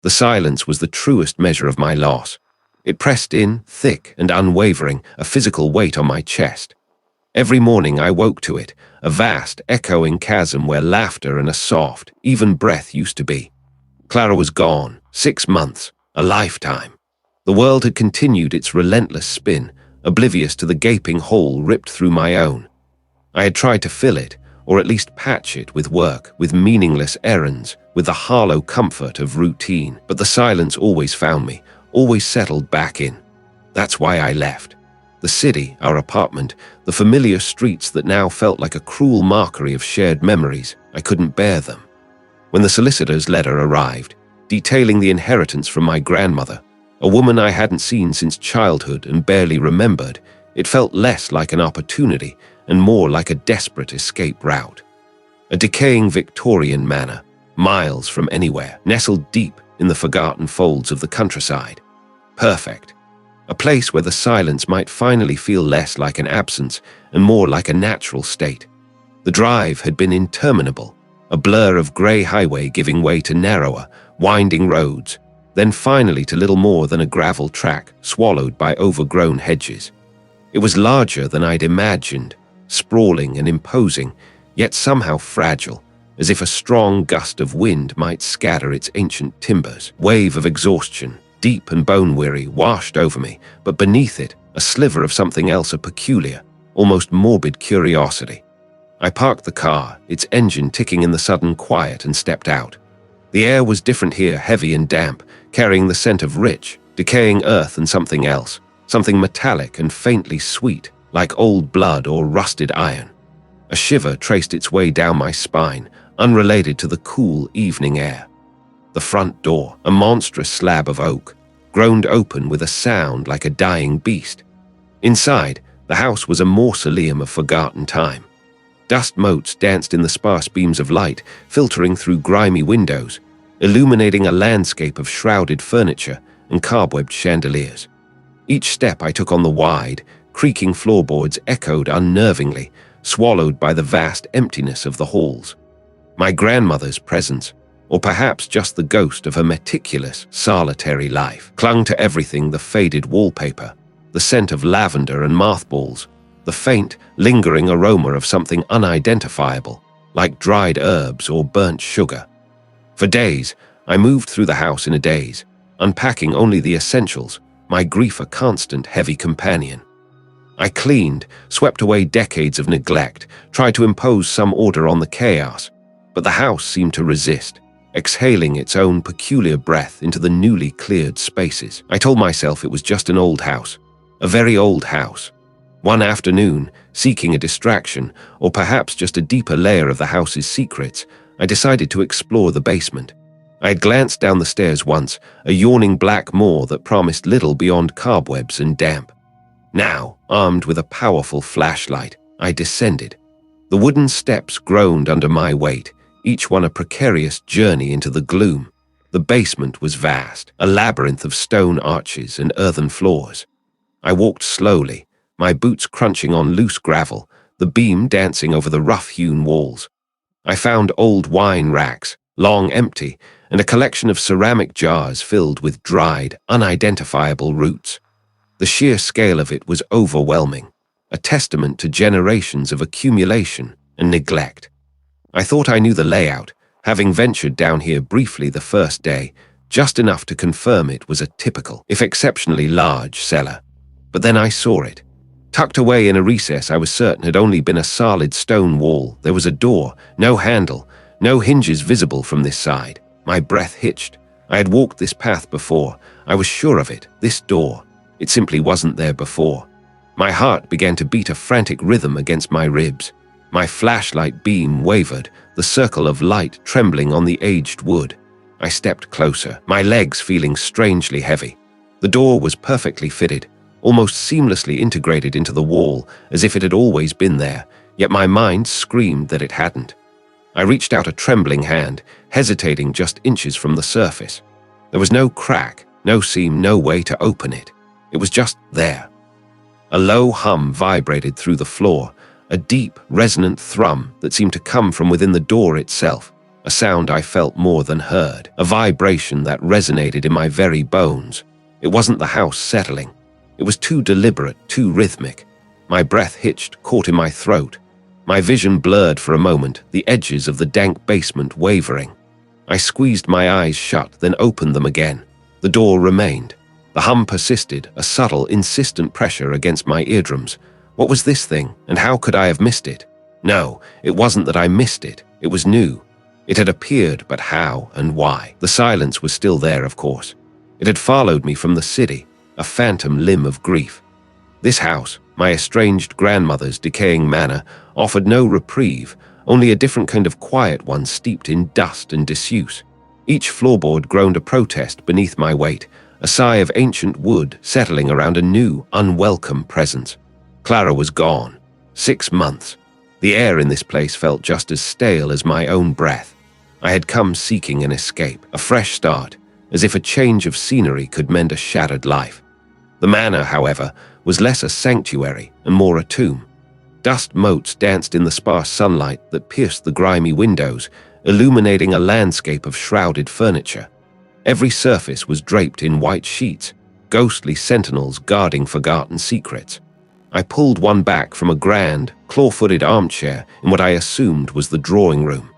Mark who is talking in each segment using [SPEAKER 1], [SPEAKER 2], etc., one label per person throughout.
[SPEAKER 1] The silence was the truest measure of my loss. It pressed in, thick and unwavering, a physical weight on my chest. Every morning I woke to it, a vast, echoing chasm where laughter and a soft, even breath used to be. Clara was gone, 6 months, a lifetime. The world had continued its relentless spin, oblivious to the gaping hole ripped through my own. I had tried to fill it, or at least patch it with work, with meaningless errands, with the hollow comfort of routine, but the silence always found me, always settled back in. That's why I left. The city, our apartment, the familiar streets that now felt like a cruel mockery of shared memories, I couldn't bear them. When the solicitor's letter arrived, detailing the inheritance from my grandmother, a woman I hadn't seen since childhood and barely remembered, it felt less like an opportunity and more like a desperate escape route. A decaying Victorian manor, miles from anywhere, nestled deep in the forgotten folds of the countryside. Perfect. A place where the silence might finally feel less like an absence and more like a natural state. The drive had been interminable, a blur of grey highway giving way to narrower, winding roads, then finally to little more than a gravel track swallowed by overgrown hedges. It was larger than I'd imagined, sprawling and imposing, yet somehow fragile, as if a strong gust of wind might scatter its ancient timbers. Wave of exhaustion, deep and bone-weary, washed over me, but beneath it, a sliver of something else, a peculiar, almost morbid curiosity. I parked the car, its engine ticking in the sudden quiet, and stepped out. The air was different here, heavy and damp, carrying the scent of rich, decaying earth and something else, something metallic and faintly sweet, like old blood or rusted iron. A shiver traced its way down my spine, unrelated to the cool evening air. The front door, a monstrous slab of oak, groaned open with a sound like a dying beast. Inside, the house was a mausoleum of forgotten time. Dust motes danced in the sparse beams of light, filtering through grimy windows, illuminating a landscape of shrouded furniture and cobwebbed chandeliers. Each step I took on the wide, creaking floorboards echoed unnervingly, swallowed by the vast emptiness of the halls. My grandmother's presence, or perhaps just the ghost of her meticulous, solitary life, clung to everything: the faded wallpaper, the scent of lavender and mothballs, the faint, lingering aroma of something unidentifiable, like dried herbs or burnt sugar. For days, I moved through the house in a daze, unpacking only the essentials, my grief a constant, heavy companion. I cleaned, swept away decades of neglect, tried to impose some order on the chaos, but the house seemed to resist, exhaling its own peculiar breath into the newly cleared spaces. I told myself it was just an old house, a very old house. One afternoon, seeking a distraction, or perhaps just a deeper layer of the house's secrets, I decided to explore the basement. I had glanced down the stairs once, a yawning black maw that promised little beyond cobwebs and damp. Now, armed with a powerful flashlight, I descended. The wooden steps groaned under my weight, each one a precarious journey into the gloom. The basement was vast, a labyrinth of stone arches and earthen floors. I walked slowly, my boots crunching on loose gravel, the beam dancing over the rough-hewn walls. I found old wine racks, long empty, and a collection of ceramic jars filled with dried, unidentifiable roots. The sheer scale of it was overwhelming, a testament to generations of accumulation and neglect. I thought I knew the layout, having ventured down here briefly the first day, just enough to confirm it was a typical, if exceptionally large, cellar. But then I saw it. Tucked away in a recess I was certain had only been a solid stone wall, there was a door, no handle, no hinges visible from this side. My breath hitched. I had walked this path before. I was sure of it, this door. It simply wasn't there before. My heart began to beat a frantic rhythm against my ribs. My flashlight beam wavered, the circle of light trembling on the aged wood. I stepped closer, my legs feeling strangely heavy. The door was perfectly fitted, almost seamlessly integrated into the wall, as if it had always been there, yet my mind screamed that it hadn't. I reached out a trembling hand, hesitating just inches from the surface. There was no crack, no seam, no way to open it. It was just there. A low hum vibrated through the floor, a deep, resonant thrum that seemed to come from within the door itself. a sound I felt more than heard, a vibration that resonated in my very bones. It wasn't the house settling. It was too deliberate, too rhythmic. My breath hitched, caught in my throat. My vision blurred for a moment, the edges of the dank basement wavering. I squeezed my eyes shut, then opened them again. The door remained. The hum persisted, a subtle, insistent pressure against my eardrums. What was this thing, and how could I have missed it? No, it wasn't that I missed it. It was new. It had appeared, but how and why? The silence was still there, of course. It had followed me from the city, a phantom limb of grief. This house, my estranged grandmother's decaying manor, offered no reprieve, only a different kind of quiet one steeped in dust and disuse. Each floorboard groaned a protest beneath my weight, a sigh of ancient wood settling around a new, unwelcome presence. Clara was gone. 6 months. The air in this place felt just as stale as my own breath. I had come seeking an escape, a fresh start, as if a change of scenery could mend a shattered life. The manor, however, was less a sanctuary and more a tomb. Dust motes danced in the sparse sunlight that pierced the grimy windows, illuminating a landscape of shrouded furniture. Every surface was draped in white sheets, ghostly sentinels guarding forgotten secrets. I pulled one back from a grand, claw-footed armchair in what I assumed was the drawing room.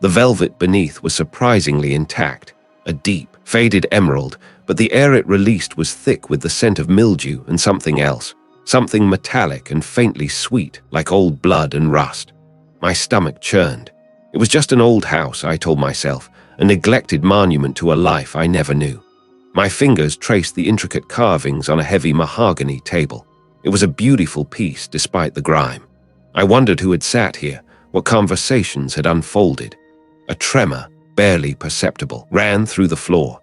[SPEAKER 1] The velvet beneath was surprisingly intact, a deep, faded emerald, but the air it released was thick with the scent of mildew and something else, something metallic and faintly sweet, like old blood and rust. My stomach churned. It was just an old house, I told myself, a neglected monument to a life I never knew. My fingers traced the intricate carvings on a heavy mahogany table. It was a beautiful piece despite the grime. I wondered who had sat here, what conversations had unfolded. A tremor, barely perceptible, ran through the floor.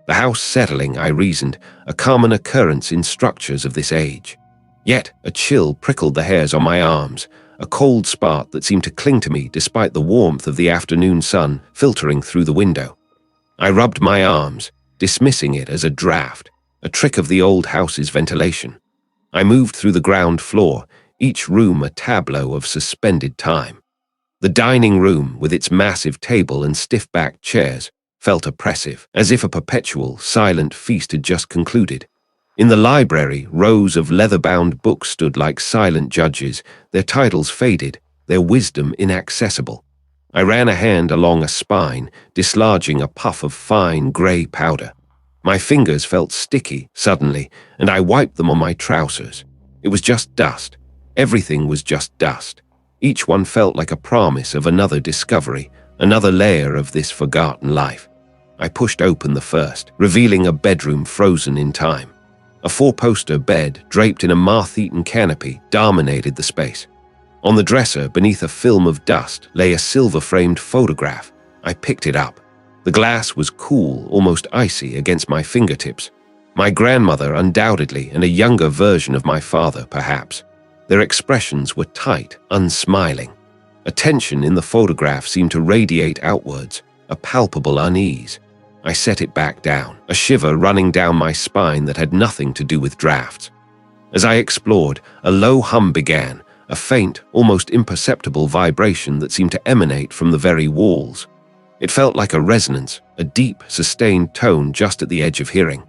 [SPEAKER 1] The house settling, I reasoned, a common occurrence in structures of this age. Yet a chill prickled the hairs on my arms, a cold spark that seemed to cling to me despite the warmth of the afternoon sun filtering through the window. I rubbed my arms, dismissing it as a draft, a trick of the old house's ventilation. I moved through the ground floor, each room a tableau of suspended time. The dining room, with its massive table and stiff-backed chairs, felt oppressive, as if a perpetual, silent feast had just concluded. In the library, rows of leather-bound books stood like silent judges, their titles faded, their wisdom inaccessible. I ran a hand along a spine, dislodging a puff of fine grey powder. My fingers felt sticky suddenly, and I wiped them on my trousers. It was just dust. Everything was just dust. Each one felt like a promise of another discovery, another layer of this forgotten life. I pushed open the first, revealing a bedroom frozen in time. A 4-poster bed, draped in a moth-eaten canopy, dominated the space. On the dresser, beneath a film of dust, lay a silver-framed photograph. I picked it up. The glass was cool, almost icy, against my fingertips. My grandmother, undoubtedly, and a younger version of my father, perhaps. Their expressions were tight, unsmiling. A tension in the photograph seemed to radiate outwards, a palpable unease. I set it back down, a shiver running down my spine that had nothing to do with drafts. As I explored, a low hum began, a faint, almost imperceptible vibration that seemed to emanate from the very walls. It felt like a resonance, a deep, sustained tone just at the edge of hearing.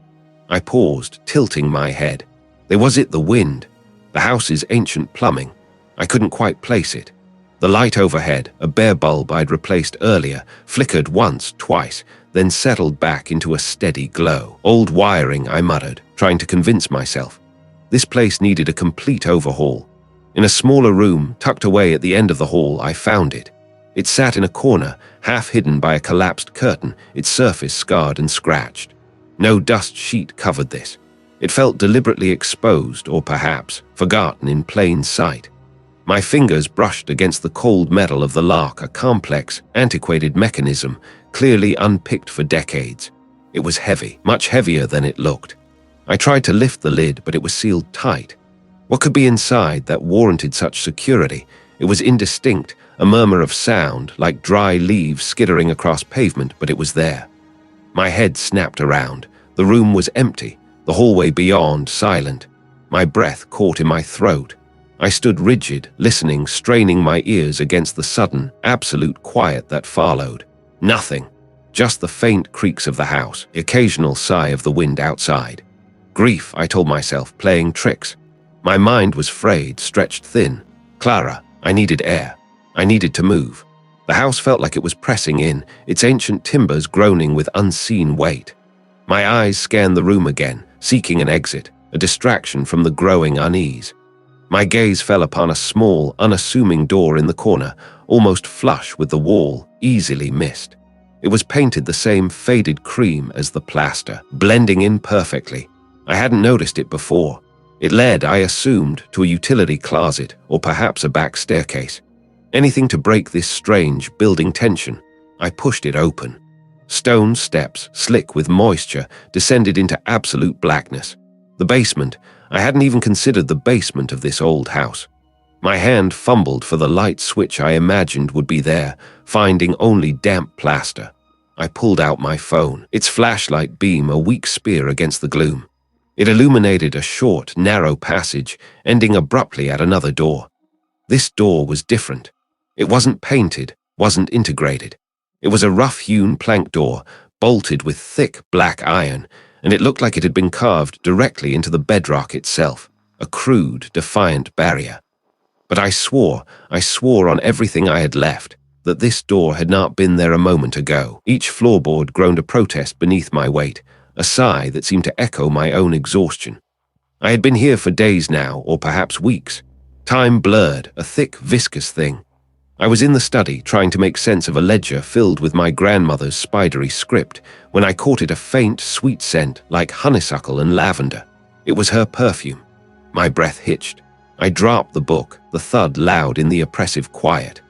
[SPEAKER 1] I paused, tilting my head. Was it the wind? The house's ancient plumbing? I couldn't quite place it. The light overhead, a bare bulb I'd replaced earlier, flickered once, twice, then settled back into a steady glow. Old wiring, I muttered, trying to convince myself. This place needed a complete overhaul. In a smaller room, tucked away at the end of the hall, I found it. It sat in a corner, half hidden by a collapsed curtain, its surface scarred and scratched. No dust sheet covered this. It felt deliberately exposed, or perhaps forgotten in plain sight. My fingers brushed against the cold metal of the lock, a complex, antiquated mechanism, clearly unpicked for decades. It was heavy, much heavier than it looked. I tried to lift the lid, but it was sealed tight. What could be inside that warranted such security? It was indistinct, a murmur of sound, like dry leaves skittering across pavement, but it was there. My head snapped around. The room was empty, the hallway beyond silent. My breath caught in my throat. I stood rigid, listening, straining my ears against the sudden, absolute quiet that followed. Nothing. Just the faint creaks of the house, the occasional sigh of the wind outside. Grief, I told myself, playing tricks. My mind was frayed, stretched thin. Clara, I needed air. I needed to move. The house felt like it was pressing in, its ancient timbers groaning with unseen weight. My eyes scanned the room again, seeking an exit, a distraction from the growing unease. My gaze fell upon a small, unassuming door in the corner, almost flush with the wall, easily missed. It was painted the same faded cream as the plaster, blending in perfectly. I hadn't noticed it before. It led, I assumed, to a utility closet or perhaps a back staircase. Anything to break this strange, building tension. I pushed it open. Stone steps, slick with moisture, descended into absolute blackness. The basement. I hadn't even considered the basement of this old house. My hand fumbled for the light switch I imagined would be there, finding only damp plaster. I pulled out my phone, its flashlight beam a weak spear against the gloom. It illuminated a short, narrow passage, ending abruptly at another door. This door was different. It wasn't painted, wasn't integrated. It was a rough-hewn plank door, bolted with thick black iron, and it looked like it had been carved directly into the bedrock itself, a crude, defiant barrier. But I swore on everything I had left, that this door had not been there a moment ago. Each floorboard groaned a protest beneath my weight, a sigh that seemed to echo my own exhaustion. I had been here for days now, or perhaps weeks. Time blurred, a thick, viscous thing. I was in the study, trying to make sense of a ledger filled with my grandmother's spidery script, when I caught it a faint, sweet scent like honeysuckle and lavender. It was her perfume. My breath hitched. I dropped the book, the thud loud in the oppressive quiet.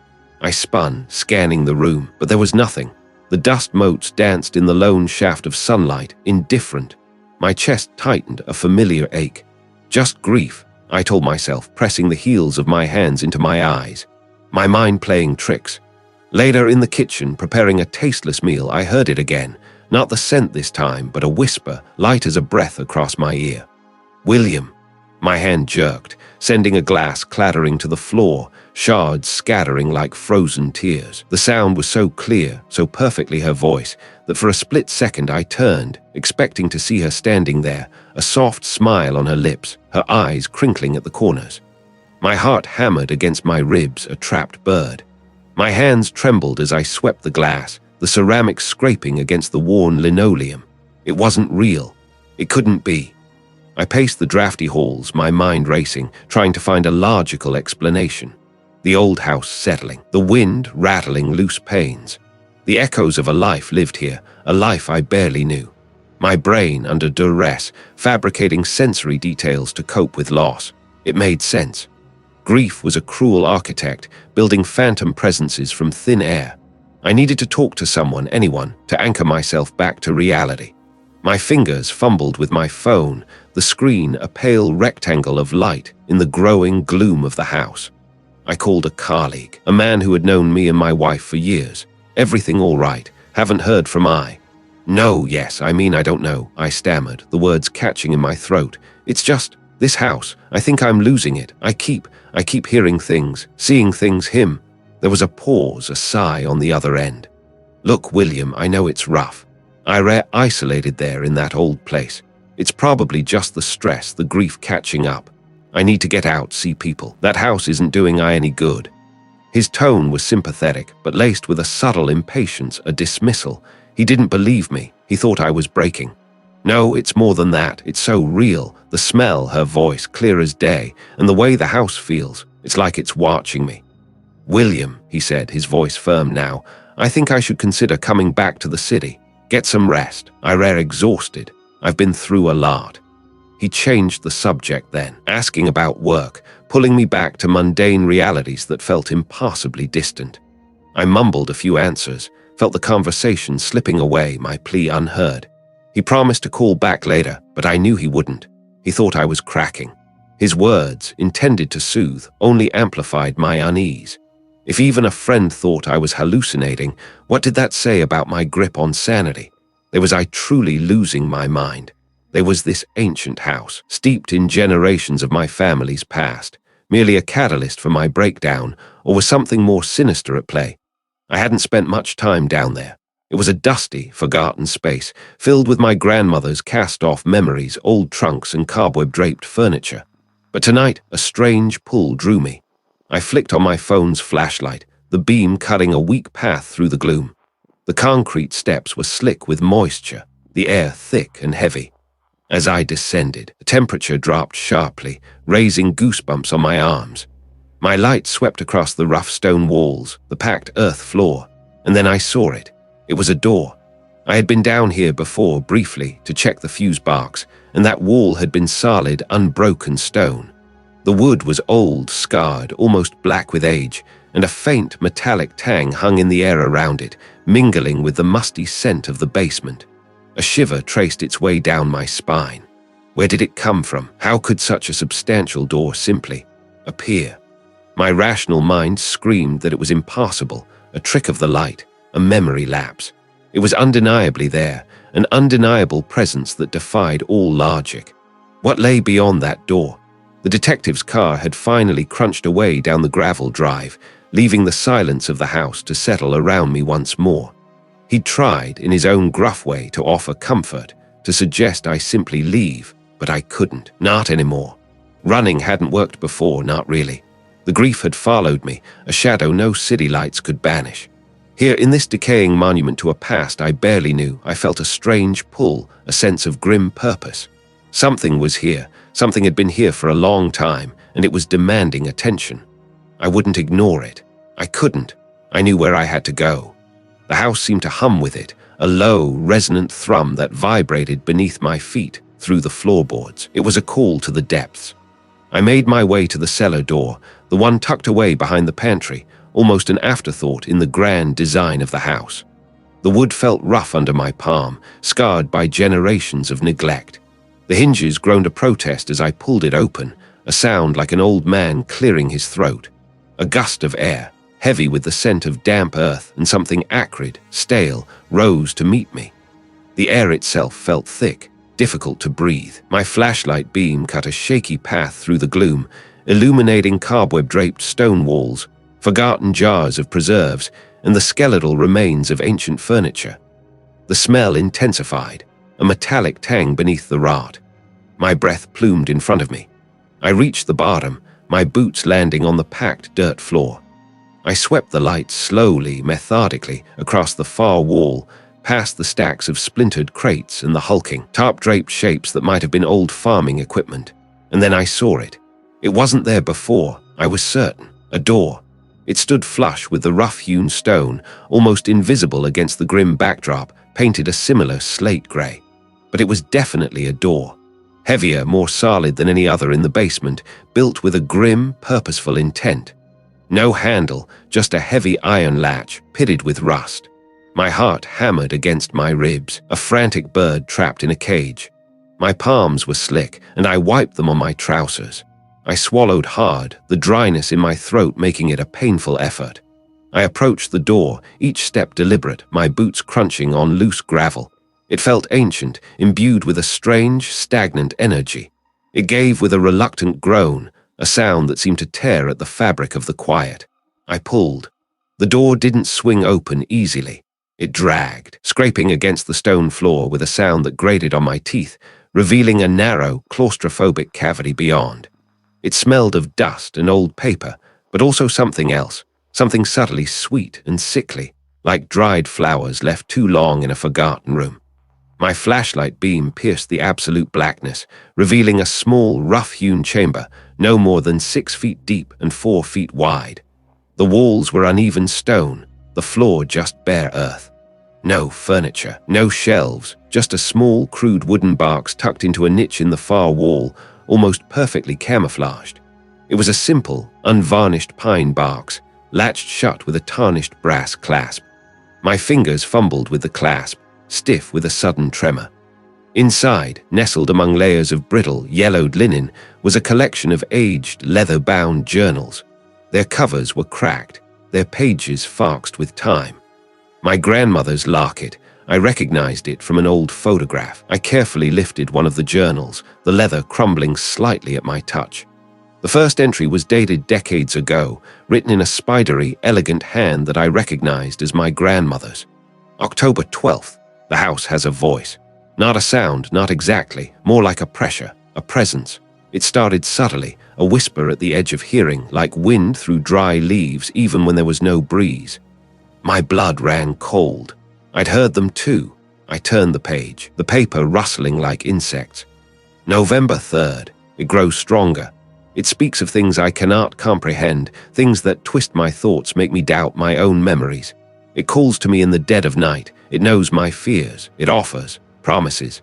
[SPEAKER 1] I spun, scanning the room, but there was nothing. The dust motes danced in the lone shaft of sunlight, indifferent. My chest tightened, a familiar ache. Just grief, I told myself, pressing the heels of my hands into my eyes. My mind playing tricks. Later in the kitchen, preparing a tasteless meal, I heard it again. Not the scent this time, but a whisper, light as a breath across my ear. William. My hand jerked, sending a glass clattering to the floor, shards scattering like frozen tears. The sound was so clear, so perfectly her voice, that for a split second I turned, expecting to see her standing there, a soft smile on her lips, her eyes crinkling at the corners. My heart hammered against my ribs, a trapped bird. My hands trembled as I swept the glass, the ceramic scraping against the worn linoleum. It wasn't real. It couldn't be. I paced the drafty halls, my mind racing, trying to find a logical explanation. The old house settling, the wind rattling loose panes. The echoes of a life lived here, a life I barely knew. My brain under duress, fabricating sensory details to cope with loss. It made sense. Grief was a cruel architect, building phantom presences from thin air. I needed to talk to someone, anyone, to anchor myself back to reality. My fingers fumbled with my phone, the screen a pale rectangle of light in the growing gloom of the house. I called a colleague, a man who had known me and my wife for years. Everything all right? Haven't heard from I. No, yes, I mean I don't know, I stammered, the words catching in my throat. It's just, this house, I think I'm losing it. I keep hearing things, seeing things, him. There was a pause, a sigh on the other end. Look, William, I know it's rough. I isolated there in that old place. It's probably just the stress, the grief catching up. I need to get out, see people. That house isn't doing I any good. His tone was sympathetic, but laced with a subtle impatience, a dismissal. He didn't believe me. He thought I was breaking. No, it's more than that. It's so real. The smell, her voice, clear as day, and the way the house feels. It's like it's watching me. William, he said, his voice firm now, I think I should consider coming back to the city. Get some rest. I'm exhausted. I've been through a lot. He changed the subject then, asking about work, pulling me back to mundane realities that felt impossibly distant. I mumbled a few answers, felt the conversation slipping away, my plea unheard. He promised to call back later, but I knew he wouldn't. He thought I was cracking. His words, intended to soothe, only amplified my unease. If even a friend thought I was hallucinating, what did that say about my grip on sanity? Was I truly losing my mind? There was this ancient house, steeped in generations of my family's past, merely a catalyst for my breakdown, or was something more sinister at play? I hadn't spent much time down there, It was a dusty, forgotten space, filled with my grandmother's cast-off memories, old trunks, and cobweb-draped furniture. But tonight, a strange pull drew me. I flicked on my phone's flashlight, the beam cutting a weak path through the gloom. The concrete steps were slick with moisture, the air thick and heavy. As I descended, the temperature dropped sharply, raising goosebumps on my arms. My light swept across the rough stone walls, the packed earth floor, and then I saw it. It was a door. I had been down here before, briefly, to check the fuse box, and that wall had been solid, unbroken stone. The wood was old, scarred, almost black with age, and a faint metallic tang hung in the air around it, mingling with the musty scent of the basement. A shiver traced its way down my spine. Where did it come from? How could such a substantial door simply appear? My rational mind screamed that it was impossible, a trick of the light, a memory lapse. It was undeniably there, an undeniable presence that defied all logic. What lay beyond that door? The detective's car had finally crunched away down the gravel drive, leaving the silence of the house to settle around me once more. He'd tried, in his own gruff way, to offer comfort, to suggest I simply leave, but I couldn't, not anymore. Running hadn't worked before, not really. The grief had followed me, a shadow no city lights could banish. Here, in this decaying monument to a past I barely knew, I felt a strange pull, a sense of grim purpose. Something was here, something had been here for a long time, and it was demanding attention. I wouldn't ignore it. I couldn't. I knew where I had to go. The house seemed to hum with it, a low, resonant thrum that vibrated beneath my feet, through the floorboards. It was a call to the depths. I made my way to the cellar door, the one tucked away behind the pantry, almost an afterthought in the grand design of the house. The wood felt rough under my palm, scarred by generations of neglect. The hinges groaned a protest as I pulled it open, a sound like an old man clearing his throat. A gust of air, heavy with the scent of damp earth and something acrid, stale, rose to meet me. The air itself felt thick, difficult to breathe. My flashlight beam cut a shaky path through the gloom, illuminating cobweb-draped stone walls, forgotten jars of preserves, and the skeletal remains of ancient furniture. The smell intensified, a metallic tang beneath the rot. My breath plumed in front of me. I reached the bottom, my boots landing on the packed dirt floor. I swept the light slowly, methodically, across the far wall, past the stacks of splintered crates and the hulking, tarp-draped shapes that might have been old farming equipment. And then I saw it. It wasn't there before, I was certain. A door. It stood flush with the rough-hewn stone, almost invisible against the grim backdrop, painted a similar slate gray. But it was definitely a door. Heavier, more solid than any other in the basement, built with a grim, purposeful intent. No handle, just a heavy iron latch, pitted with rust. My heart hammered against my ribs, a frantic bird trapped in a cage. My palms were slick, and I wiped them on my trousers. I swallowed hard, the dryness in my throat making it a painful effort. I approached the door, each step deliberate, my boots crunching on loose gravel. It felt ancient, imbued with a strange, stagnant energy. It gave with a reluctant groan, a sound that seemed to tear at the fabric of the quiet. I pulled. The door didn't swing open easily. It dragged, scraping against the stone floor with a sound that grated on my teeth, revealing a narrow, claustrophobic cavity beyond. It smelled of dust and old paper, but also something else, something subtly sweet and sickly, like dried flowers left too long in a forgotten room. My flashlight beam pierced the absolute blackness, revealing a small, rough-hewn chamber, no more than 6 feet deep and 4 feet wide. The walls were uneven stone, the floor just bare earth. No furniture, no shelves, just a small, crude wooden box tucked into a niche in the far wall, almost perfectly camouflaged. It was a simple, unvarnished pine box, latched shut with a tarnished brass clasp. My fingers fumbled with the clasp, stiff with a sudden tremor. Inside, nestled among layers of brittle, yellowed linen, was a collection of aged, leather-bound journals. Their covers were cracked, their pages foxed with time. My grandmother's locket. I recognized it from an old photograph. I carefully lifted one of the journals, the leather crumbling slightly at my touch. The first entry was dated decades ago, written in a spidery, elegant hand that I recognized as my grandmother's. October 12th. The house has a voice. Not a sound, not exactly, more like a pressure, a presence. It started subtly, a whisper at the edge of hearing, like wind through dry leaves even when there was no breeze. My blood ran cold. I'd heard them too. I turned the page, the paper rustling like insects. November 3rd. It grows stronger. It speaks of things I cannot comprehend, things that twist my thoughts, make me doubt my own memories. It calls to me in the dead of night. It knows my fears. It offers promises.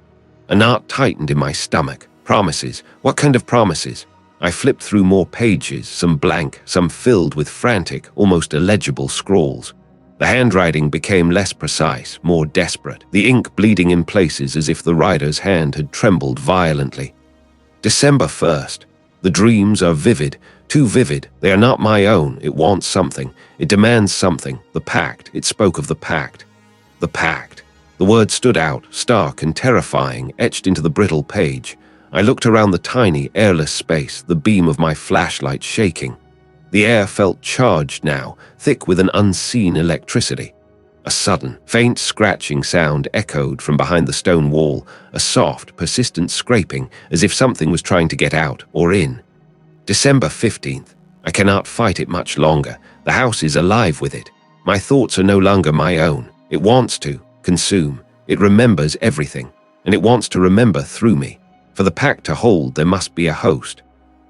[SPEAKER 1] A knot tightened in my stomach. Promises. What kind of promises? I flipped through more pages, some blank, some filled with frantic, almost illegible scrawls. The handwriting became less precise, more desperate, the ink bleeding in places as if the writer's hand had trembled violently. December 1st. The dreams are vivid, too vivid. They are not my own. It wants something. It demands something. The pact. It spoke of the pact. The pact. The word stood out, stark and terrifying, etched into the brittle page. I looked around the tiny, airless space, the beam of my flashlight shaking. The air felt charged now, thick with an unseen electricity. A sudden, faint scratching sound echoed from behind the stone wall, a soft, persistent scraping, as if something was trying to get out or in. December 15th. I cannot fight it much longer. The house is alive with it. My thoughts are no longer my own. It wants to consume. It remembers everything, and it wants to remember through me. For the pact to hold, there must be a host.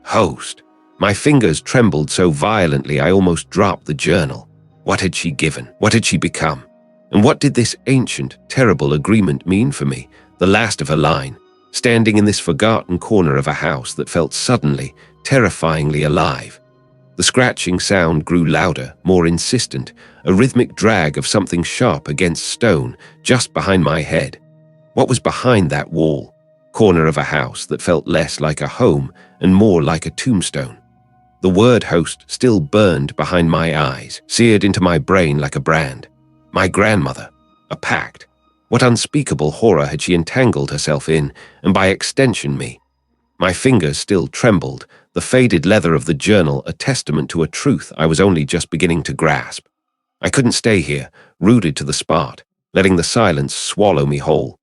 [SPEAKER 1] Host. My fingers trembled so violently I almost dropped the journal. What had she given? What had she become? And what did this ancient, terrible agreement mean for me, the last of her line, standing in this forgotten corner of a house that felt suddenly, terrifyingly alive? The scratching sound grew louder, more insistent, a rhythmic drag of something sharp against stone, just behind my head. What was behind that wall? Corner of a house that felt less like a home and more like a tombstone. The word host still burned behind my eyes, seared into my brain like a brand. My grandmother. A pact. What unspeakable horror had she entangled herself in, and by extension me? My fingers still trembled, the faded leather of the journal a testament to a truth I was only just beginning to grasp. I couldn't stay here, rooted to the spot, letting the silence swallow me whole.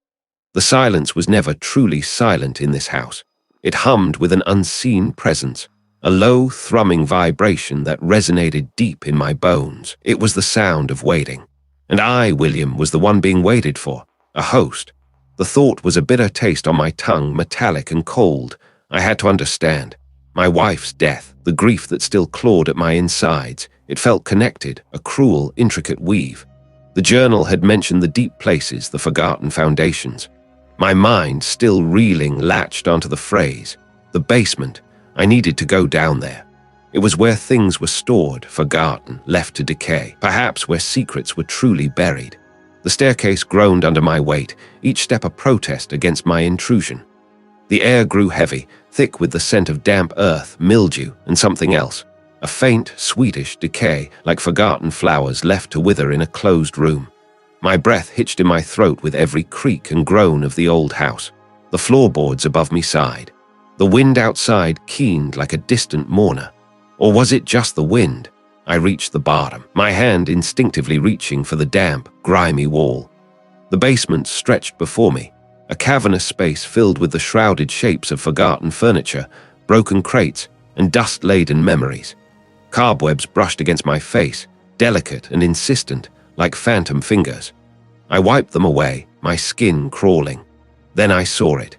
[SPEAKER 1] The silence was never truly silent in this house. It hummed with an unseen presence, a low, thrumming vibration that resonated deep in my bones. It was the sound of waiting. And I, William, was the one being waited for, a host. The thought was a bitter taste on my tongue, metallic and cold. I had to understand. My wife's death, the grief that still clawed at my insides. It felt connected, a cruel, intricate weave. The journal had mentioned the deep places, the forgotten foundations. My mind, still reeling, latched onto the phrase. The basement. I needed to go down there. It was where things were stored, forgotten, left to decay, perhaps where secrets were truly buried. The staircase groaned under my weight, each step a protest against my intrusion. The air grew heavy, thick with the scent of damp earth, mildew, and something else. A faint, sweetish decay, like forgotten flowers left to wither in a closed room. My breath hitched in my throat with every creak and groan of the old house. The floorboards above me sighed. The wind outside keened like a distant mourner. Or was it just the wind? I reached the bottom, my hand instinctively reaching for the damp, grimy wall. The basement stretched before me, a cavernous space filled with the shrouded shapes of forgotten furniture, broken crates, and dust-laden memories. Cobwebs brushed against my face, delicate and insistent, like phantom fingers. I wiped them away, my skin crawling. Then I saw it.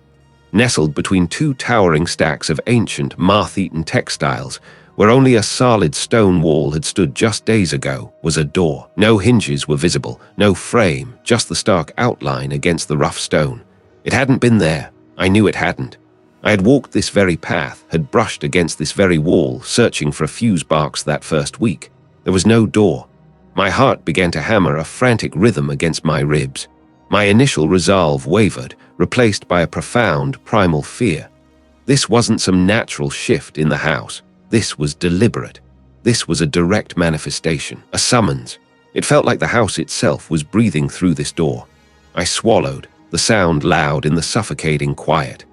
[SPEAKER 1] Nestled between two towering stacks of ancient, moth-eaten textiles, where only a solid stone wall had stood just days ago, was a door. No hinges were visible, no frame, just the stark outline against the rough stone. It hadn't been there. I knew it hadn't. I had walked this very path, had brushed against this very wall, searching for a fuse box that first week. There was no door. My heart began to hammer a frantic rhythm against my ribs. My initial resolve wavered, replaced by a profound, primal fear. This wasn't some natural shift in the house. This was deliberate. This was a direct manifestation, a summons. It felt like the house itself was breathing through this door. I swallowed, the sound loud in the suffocating quiet.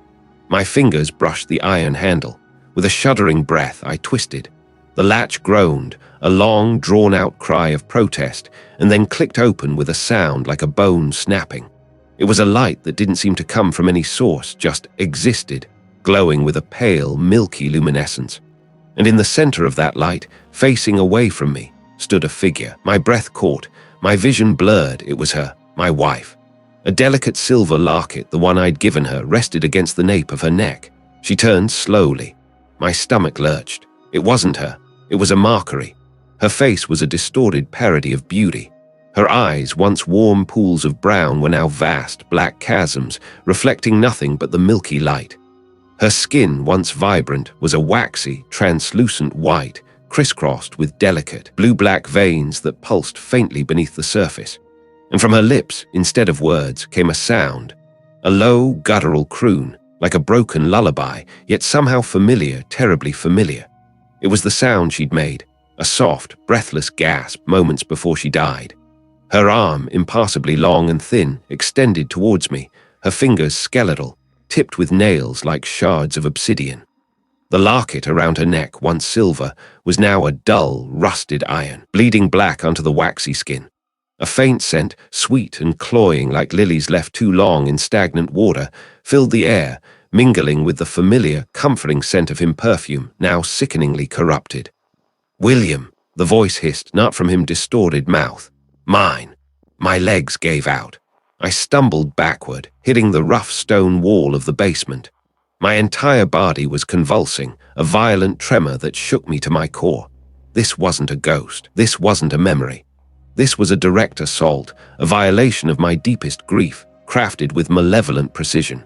[SPEAKER 1] My fingers brushed the iron handle. With a shuddering breath, I twisted. The latch groaned, a long, drawn-out cry of protest, and then clicked open with a sound like a bone snapping. It was a light that didn't seem to come from any source, just existed, glowing with a pale, milky luminescence. And in the center of that light, facing away from me, stood a figure. My breath caught, my vision blurred. It was her, my wife. A delicate silver locket, the one I'd given her, rested against the nape of her neck. She turned slowly. My stomach lurched. It wasn't her. It was a mockery. Her face was a distorted parody of beauty. Her eyes, once warm pools of brown, were now vast, black chasms, reflecting nothing but the milky light. Her skin, once vibrant, was a waxy, translucent white, crisscrossed with delicate, blue-black veins that pulsed faintly beneath the surface. And from her lips, instead of words, came a sound, a low, guttural croon, like a broken lullaby, yet somehow familiar, terribly familiar. It was the sound she'd made, a soft, breathless gasp moments before she died. Her arm, impassably long and thin, extended towards me, her fingers skeletal, tipped with nails like shards of obsidian. The locket around her neck, once silver, was now a dull, rusted iron, bleeding black onto the waxy skin. A faint scent, sweet and cloying like lilies left too long in stagnant water, filled the air, mingling with the familiar, comforting scent of him perfume, now sickeningly corrupted. "William," the voice hissed, not from him distorted mouth. "Mine." My legs gave out. I stumbled backward, hitting the rough stone wall of the basement. My entire body was convulsing, a violent tremor that shook me to my core. This wasn't a ghost. This wasn't a memory. This was a direct assault, a violation of my deepest grief, crafted with malevolent precision.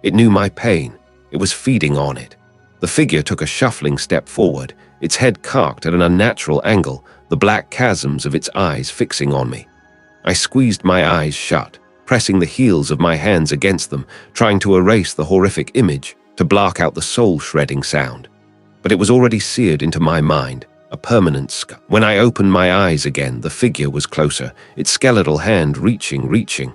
[SPEAKER 1] It knew my pain. It was feeding on it. The figure took a shuffling step forward, its head cocked at an unnatural angle, the black chasms of its eyes fixing on me. I squeezed my eyes shut, pressing the heels of my hands against them, trying to erase the horrific image, to block out the soul-shredding sound. But it was already seared into my mind, a permanent scar. When I opened my eyes again, the figure was closer, its skeletal hand reaching.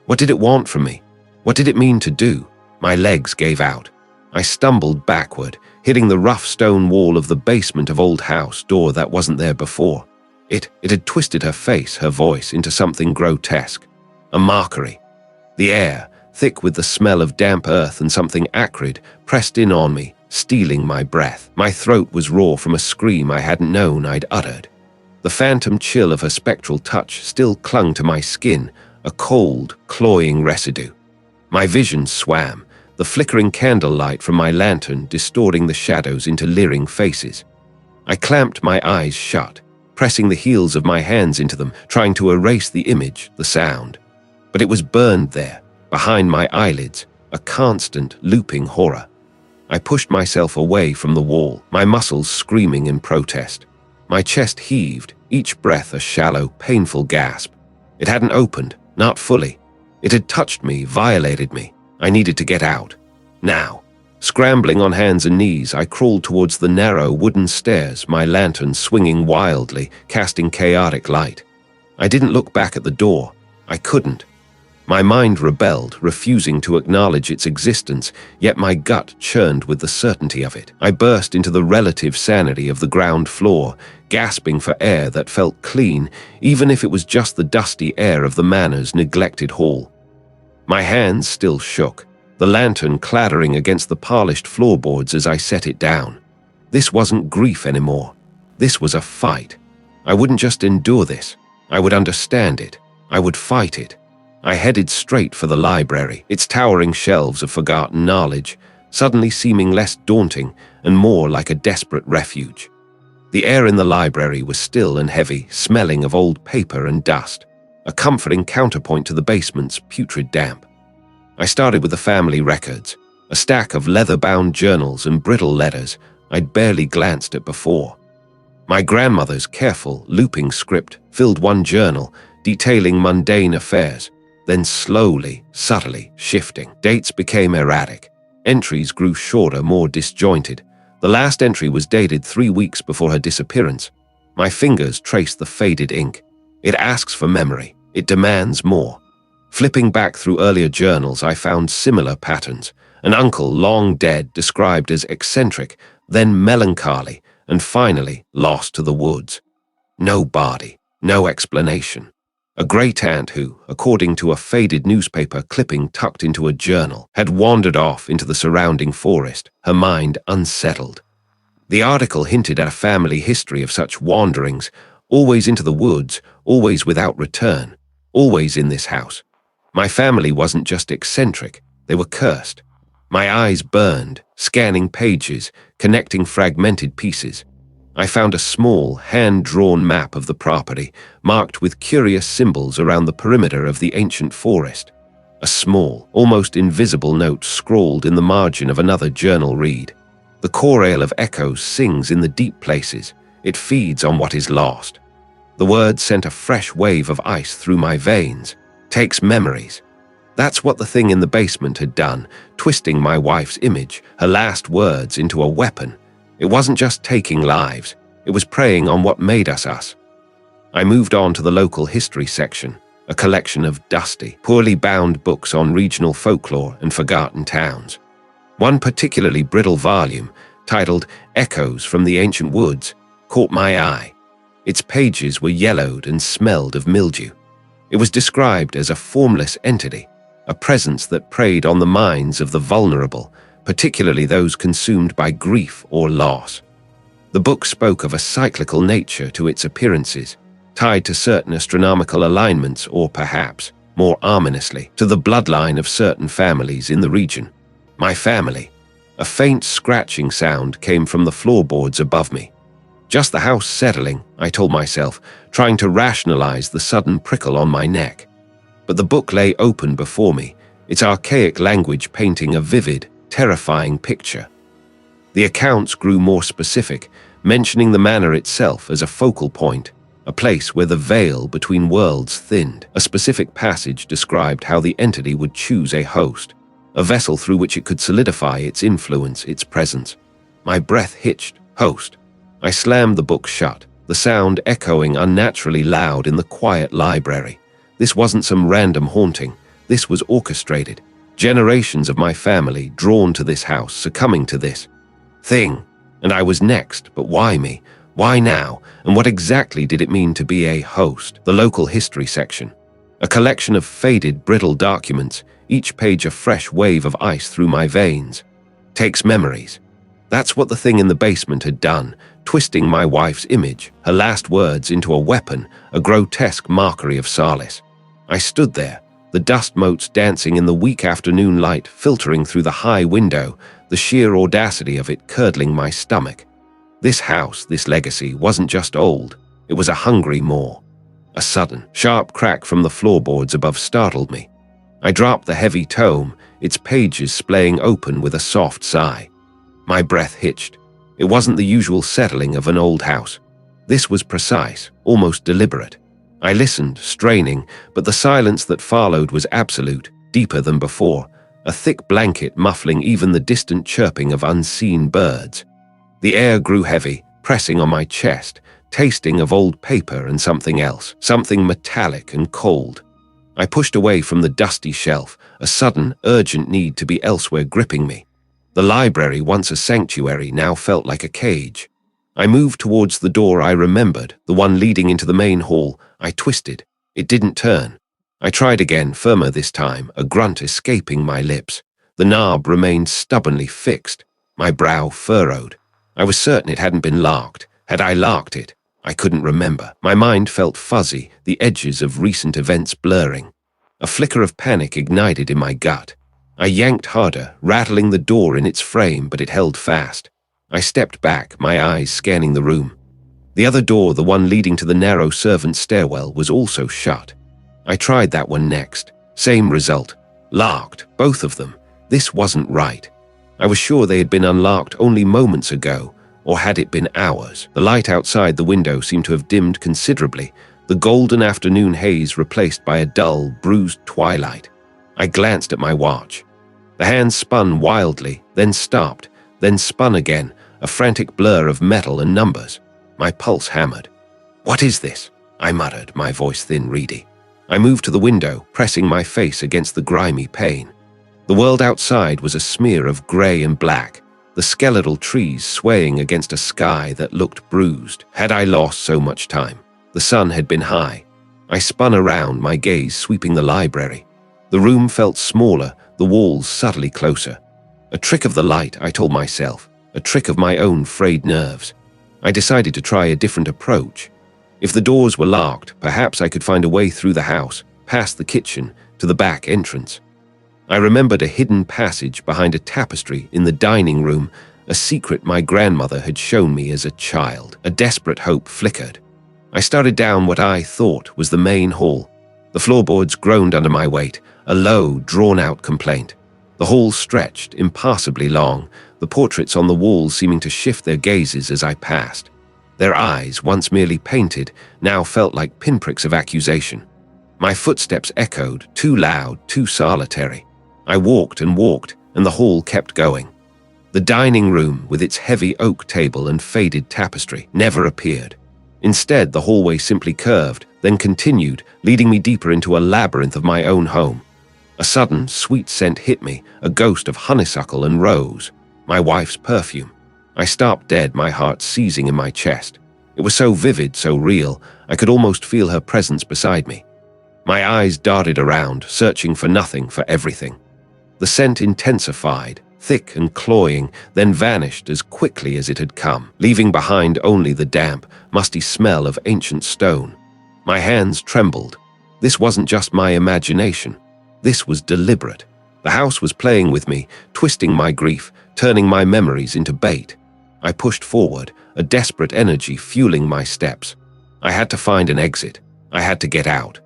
[SPEAKER 1] What did it want from me? What did it mean to do? My legs gave out. I stumbled backward, hitting the rough stone wall of the basement of old house door that wasn't there before. It had twisted her face, her voice, into something grotesque. A mockery. The air, thick with the smell of damp earth and something acrid, pressed in on me, stealing my breath. My throat was raw from a scream I hadn't known I'd uttered. The phantom chill of her spectral touch still clung to my skin, a cold, cloying residue. My vision swam, the flickering candlelight from my lantern distorting the shadows into leering faces. I clamped my eyes shut, pressing the heels of my hands into them, trying to erase the image, the sound. But it was burned there, behind my eyelids, a constant, looping horror. I pushed myself away from the wall, my muscles screaming in protest. My chest heaved, each breath a shallow, painful gasp. It hadn't opened, not fully. It had touched me, violated me. I needed to get out. Now. Scrambling on hands and knees, I crawled towards the narrow wooden stairs, my lantern swinging wildly, casting chaotic light. I didn't look back at the door. I couldn't. My mind rebelled, refusing to acknowledge its existence, yet my gut churned with the certainty of it. I burst into the relative sanity of the ground floor, gasping for air that felt clean, even if it was just the dusty air of the manor's neglected hall. My hands still shook, the lantern clattering against the polished floorboards as I set it down. This wasn't grief anymore. This was a fight. I wouldn't just endure this. I would understand it. I would fight it. I headed straight for the library, its towering shelves of forgotten knowledge, suddenly seeming less daunting and more like a desperate refuge. The air in the library was still and heavy, smelling of old paper and dust, a comforting counterpoint to the basement's putrid damp. I started with the family records, a stack of leather-bound journals and brittle letters I'd barely glanced at before. My grandmother's careful, looping script filled one journal, detailing mundane affairs, then slowly, subtly shifting. Dates became erratic. Entries grew shorter, more disjointed. The last entry was dated 3 weeks before her disappearance. My fingers traced the faded ink. It asks for memory. It demands more. Flipping back through earlier journals, I found similar patterns. An uncle, long dead, described as eccentric, then melancholy, and finally lost to the woods. No body, no explanation. A great aunt who, according to a faded newspaper clipping tucked into a journal, had wandered off into the surrounding forest, her mind unsettled. The article hinted at a family history of such wanderings, always into the woods, always without return, always in this house. My family wasn't just eccentric, they were cursed. My eyes burned, scanning pages, connecting fragmented pieces. I found a small, hand-drawn map of the property, marked with curious symbols around the perimeter of the ancient forest. A small, almost invisible note scrawled in the margin of another journal read, "The chorale of echoes sings in the deep places. It feeds on what is lost." The words sent a fresh wave of ice through my veins. Takes memories. That's what the thing in the basement had done, twisting my wife's image, her last words, into a weapon. It wasn't just taking lives, it was preying on what made us us. I moved on to the local history section, a collection of dusty, poorly bound books on regional folklore and forgotten towns. One particularly brittle volume, titled Echoes from the Ancient Woods, caught my eye. Its pages were yellowed and smelled of mildew. It was described as a formless entity, a presence that preyed on the minds of the vulnerable, particularly those consumed by grief or loss. The book spoke of a cyclical nature to its appearances, tied to certain astronomical alignments or perhaps, more ominously, to the bloodline of certain families in the region. My family. A faint scratching sound came from the floorboards above me. Just the house settling, I told myself, trying to rationalize the sudden prickle on my neck. But the book lay open before me, its archaic language painting a vivid, terrifying picture. The accounts grew more specific, mentioning the manor itself as a focal point, a place where the veil between worlds thinned. A specific passage described how the entity would choose a host, a vessel through which it could solidify its influence, its presence. My breath hitched. Host. I slammed the book shut, the sound echoing unnaturally loud in the quiet library. This wasn't some random haunting. This was orchestrated. Generations of my family drawn to this house, succumbing to this thing. And I was next, but why me? Why now? And what exactly did it mean to be a host? The local history section. A collection of faded, brittle documents, each page a fresh wave of ice through my veins. Takes memories. That's what the thing in the basement had done, twisting my wife's image, her last words, into a weapon, a grotesque mockery of solace. I stood there, the dust motes dancing in the weak afternoon light filtering through the high window, the sheer audacity of it curdling my stomach. This house, this legacy, wasn't just old, it was a hungry maw. A sudden, sharp crack from the floorboards above startled me. I dropped the heavy tome, its pages splaying open with a soft sigh. My breath hitched. It wasn't the usual settling of an old house. This was precise, almost deliberate. I listened, straining, but the silence that followed was absolute, deeper than before, a thick blanket muffling even the distant chirping of unseen birds. The air grew heavy, pressing on my chest, tasting of old paper and something else, something metallic and cold. I pushed away from the dusty shelf, a sudden, urgent need to be elsewhere gripping me. The library, once a sanctuary, now felt like a cage. I moved towards the door I remembered, the one leading into the main hall. I twisted. It didn't turn. I tried again, firmer this time, a grunt escaping my lips. The knob remained stubbornly fixed, my brow furrowed. I was certain it hadn't been locked. Had I locked it? I couldn't remember. My mind felt fuzzy, the edges of recent events blurring. A flicker of panic ignited in my gut. I yanked harder, rattling the door in its frame, but it held fast. I stepped back, my eyes scanning the room. The other door, the one leading to the narrow servants' stairwell, was also shut. I tried that one next. Same result. Locked, both of them. This wasn't right. I was sure they had been unlocked only moments ago, or had it been hours? The light outside the window seemed to have dimmed considerably, the golden afternoon haze replaced by a dull, bruised twilight. I glanced at my watch. The hands spun wildly, then stopped, then spun again, a frantic blur of metal and numbers. My pulse hammered. "What is this?" I muttered, my voice thin, reedy. I moved to the window, pressing my face against the grimy pane. The world outside was a smear of grey and black, the skeletal trees swaying against a sky that looked bruised. Had I lost so much time? The sun had been high. I spun around, my gaze sweeping the library. The room felt smaller, the walls subtly closer. A trick of the light, I told myself, a trick of my own frayed nerves. I decided to try a different approach. If the doors were locked, perhaps I could find a way through the house, past the kitchen, to the back entrance. I remembered a hidden passage behind a tapestry in the dining room, a secret my grandmother had shown me as a child. A desperate hope flickered. I started down what I thought was the main hall. The floorboards groaned under my weight, a low, drawn-out complaint. The hall stretched, impassably long, the portraits on the walls seeming to shift their gazes as I passed. Their eyes, once merely painted, now felt like pinpricks of accusation. My footsteps echoed, too loud, too solitary. I walked, and the hall kept going. The dining room, with its heavy oak table and faded tapestry, never appeared. Instead, the hallway simply curved, then continued, leading me deeper into a labyrinth of my own home. A sudden, sweet scent hit me, a ghost of honeysuckle and rose, my wife's perfume. I stopped dead, my heart seizing in my chest. It was so vivid, so real, I could almost feel her presence beside me. My eyes darted around, searching for nothing, for everything. The scent intensified, thick and cloying, then vanished as quickly as it had come, leaving behind only the damp, musty smell of ancient stone. My hands trembled. This wasn't just my imagination. This was deliberate. The house was playing with me, twisting my grief, turning my memories into bait. I pushed forward, a desperate energy fueling my steps. I had to find an exit. I had to get out.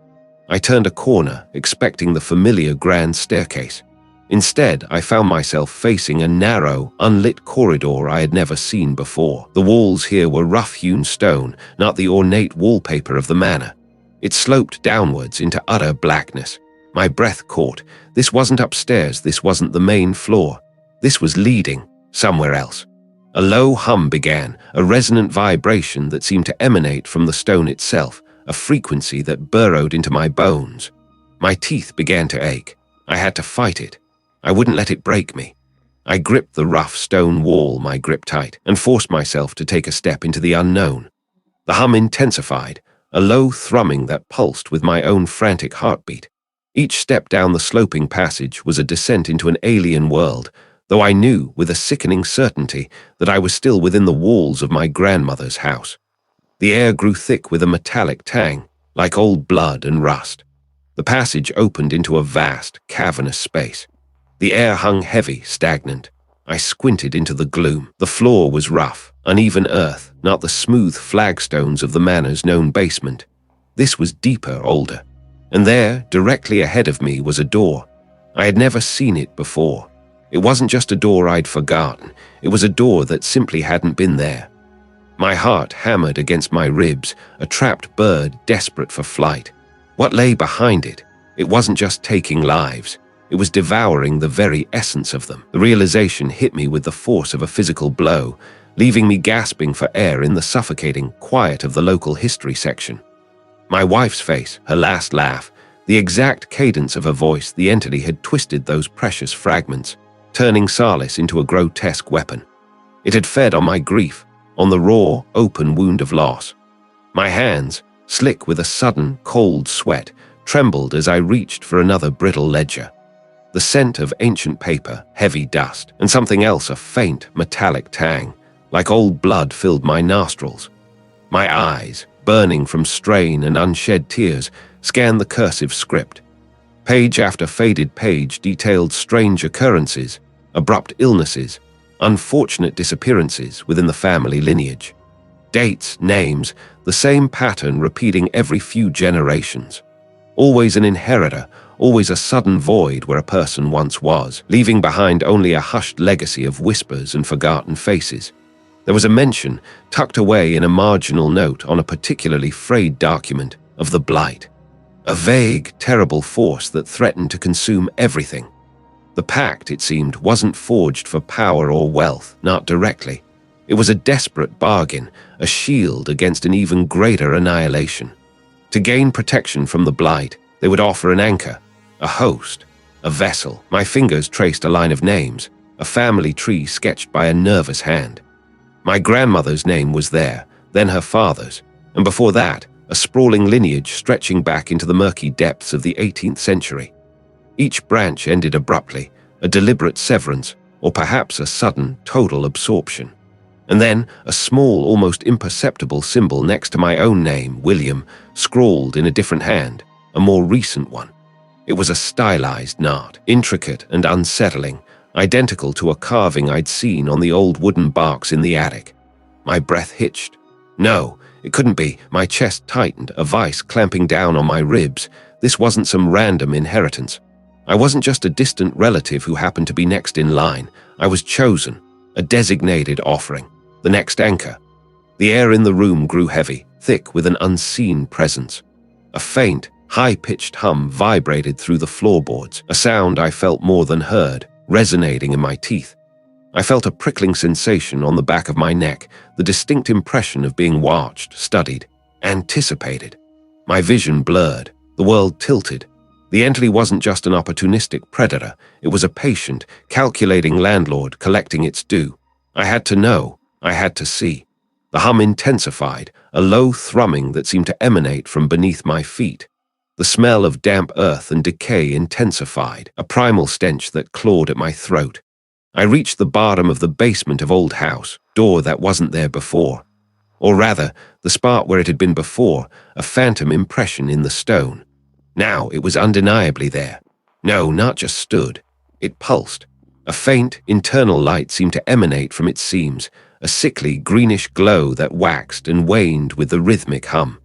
[SPEAKER 1] I turned a corner, expecting the familiar grand staircase. Instead, I found myself facing a narrow, unlit corridor I had never seen before. The walls here were rough-hewn stone, not the ornate wallpaper of the manor. It sloped downwards into utter blackness. My breath caught. This wasn't upstairs, this wasn't the main floor. This was leading somewhere else. A low hum began, a resonant vibration that seemed to emanate from the stone itself, a frequency that burrowed into my bones. My teeth began to ache. I had to fight it. I wouldn't let it break me. I gripped the rough stone wall, my grip tight, and forced myself to take a step into the unknown. The hum intensified, a low thrumming that pulsed with my own frantic heartbeat. Each step down the sloping passage was a descent into an alien world, though I knew with a sickening certainty that I was still within the walls of my grandmother's house. The air grew thick with a metallic tang, like old blood and rust. The passage opened into a vast, cavernous space. The air hung heavy, stagnant. I squinted into the gloom. The floor was rough, uneven earth, not the smooth flagstones of the manor's known basement. This was deeper, older. And there, directly ahead of me, was a door. I had never seen it before. It wasn't just a door I'd forgotten. It was a door that simply hadn't been there. My heart hammered against my ribs, a trapped bird desperate for flight. What lay behind it? It wasn't just taking lives. It was devouring the very essence of them. The realization hit me with the force of a physical blow, leaving me gasping for air in the suffocating quiet of the local history section. My wife's face, her last laugh, the exact cadence of her voice, the entity had twisted those precious fragments, turning solace into a grotesque weapon. It had fed on my grief, on the raw, open wound of loss. My hands, slick with a sudden, cold sweat, trembled as I reached for another brittle ledger. The scent of ancient paper, heavy dust, and something else, a faint, metallic tang, like old blood, filled my nostrils. My eyes, burning from strain and unshed tears, scanned the cursive script. Page after faded page detailed strange occurrences, abrupt illnesses, unfortunate disappearances within the family lineage. Dates, names, the same pattern repeating every few generations. Always an inheritor, always a sudden void where a person once was, leaving behind only a hushed legacy of whispers and forgotten faces. There was a mention, tucked away in a marginal note on a particularly frayed document, of the Blight. A vague, terrible force that threatened to consume everything. The pact, it seemed, wasn't forged for power or wealth, not directly. It was a desperate bargain, a shield against an even greater annihilation. To gain protection from the Blight, they would offer an anchor, a host, a vessel. My fingers traced a line of names. a family tree sketched by a nervous hand. My grandmother's name was there, then her father's, and before that, a sprawling lineage stretching back into the murky depths of the 18th century. Each branch ended abruptly, a deliberate severance, or perhaps a sudden, total absorption. And then, a small, almost imperceptible symbol next to my own name, William, scrawled in a different hand, a more recent one. It was a stylized knot, intricate and unsettling, identical to a carving I'd seen on the old wooden barks in the attic. My breath hitched. No, it couldn't be. My chest tightened, a vice clamping down on my ribs. This wasn't some random inheritance. I wasn't just a distant relative who happened to be next in line. I was chosen, a designated offering, the next anchor. The air in the room grew heavy, thick with an unseen presence. A faint, high-pitched hum vibrated through the floorboards, a sound I felt more than heard, resonating in my teeth. I felt a prickling sensation on the back of my neck, the distinct impression of being watched, studied, anticipated. My vision blurred, the world tilted. The entity wasn't just an opportunistic predator, it was a patient, calculating landlord collecting its due. I had to know, I had to see. The hum intensified, a low thrumming that seemed to emanate from beneath my feet. The smell of damp earth and decay intensified, a primal stench that clawed at my throat. I reached the bottom of the basement of old house, door that wasn't there before. Or rather, the spot where it had been before, a phantom impression in the stone. Now it was undeniably there. No, not just stood. It pulsed. A faint, internal light seemed to emanate from its seams, a sickly, greenish glow that waxed and waned with the rhythmic hum.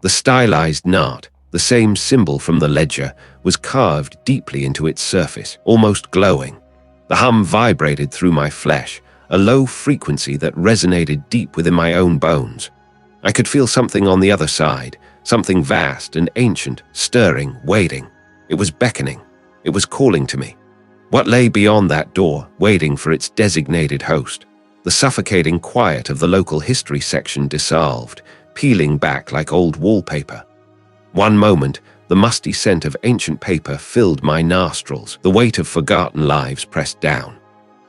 [SPEAKER 1] The stylized knot, the same symbol from the ledger, was carved deeply into its surface, almost glowing. The hum vibrated through my flesh, a low frequency that resonated deep within my own bones. I could feel something on the other side, something vast and ancient, stirring, waiting. It was beckoning. It was calling to me. What lay beyond that door, waiting for its designated host? The suffocating quiet of the local history section dissolved, peeling back like old wallpaper. One moment, the musty scent of ancient paper filled my nostrils, the weight of forgotten lives pressed down.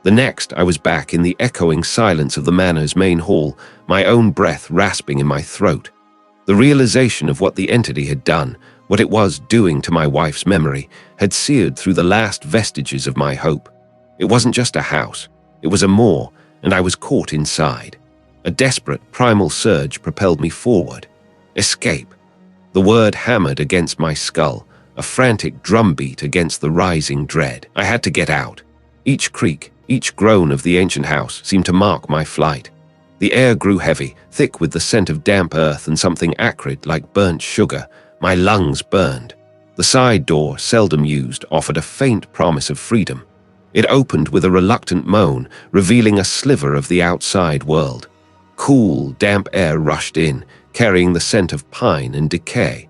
[SPEAKER 1] The next, I was back in the echoing silence of the manor's main hall, my own breath rasping in my throat. The realization of what the entity had done, what it was doing to my wife's memory, had seared through the last vestiges of my hope. It wasn't just a house, it was a moor, and I was caught inside. A desperate, primal surge propelled me forward. Escape. The word hammered against my skull, a frantic drumbeat against the rising dread. I had to get out. Each creak, each groan of the ancient house seemed to mark my flight. The air grew heavy, thick with the scent of damp earth and something acrid like burnt sugar. My lungs burned. The side door, seldom used, offered a faint promise of freedom. It opened with a reluctant moan, revealing a sliver of the outside world. Cool, damp air rushed in, carrying the scent of pine and decay.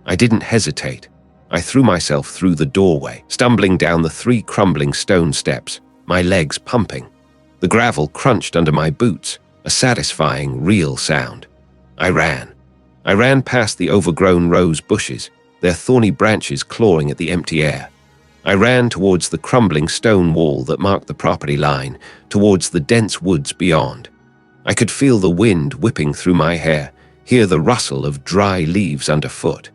[SPEAKER 1] I didn't hesitate. I threw myself through the doorway, stumbling down the 3 crumbling stone steps, my legs pumping. The gravel crunched under my boots, a satisfying, real sound. I ran. I ran past the overgrown rose bushes, their thorny branches clawing at the empty air. I ran towards the crumbling stone wall that marked the property line, towards the dense woods beyond. I could feel the wind whipping through my hair, hear the rustle of dry leaves underfoot.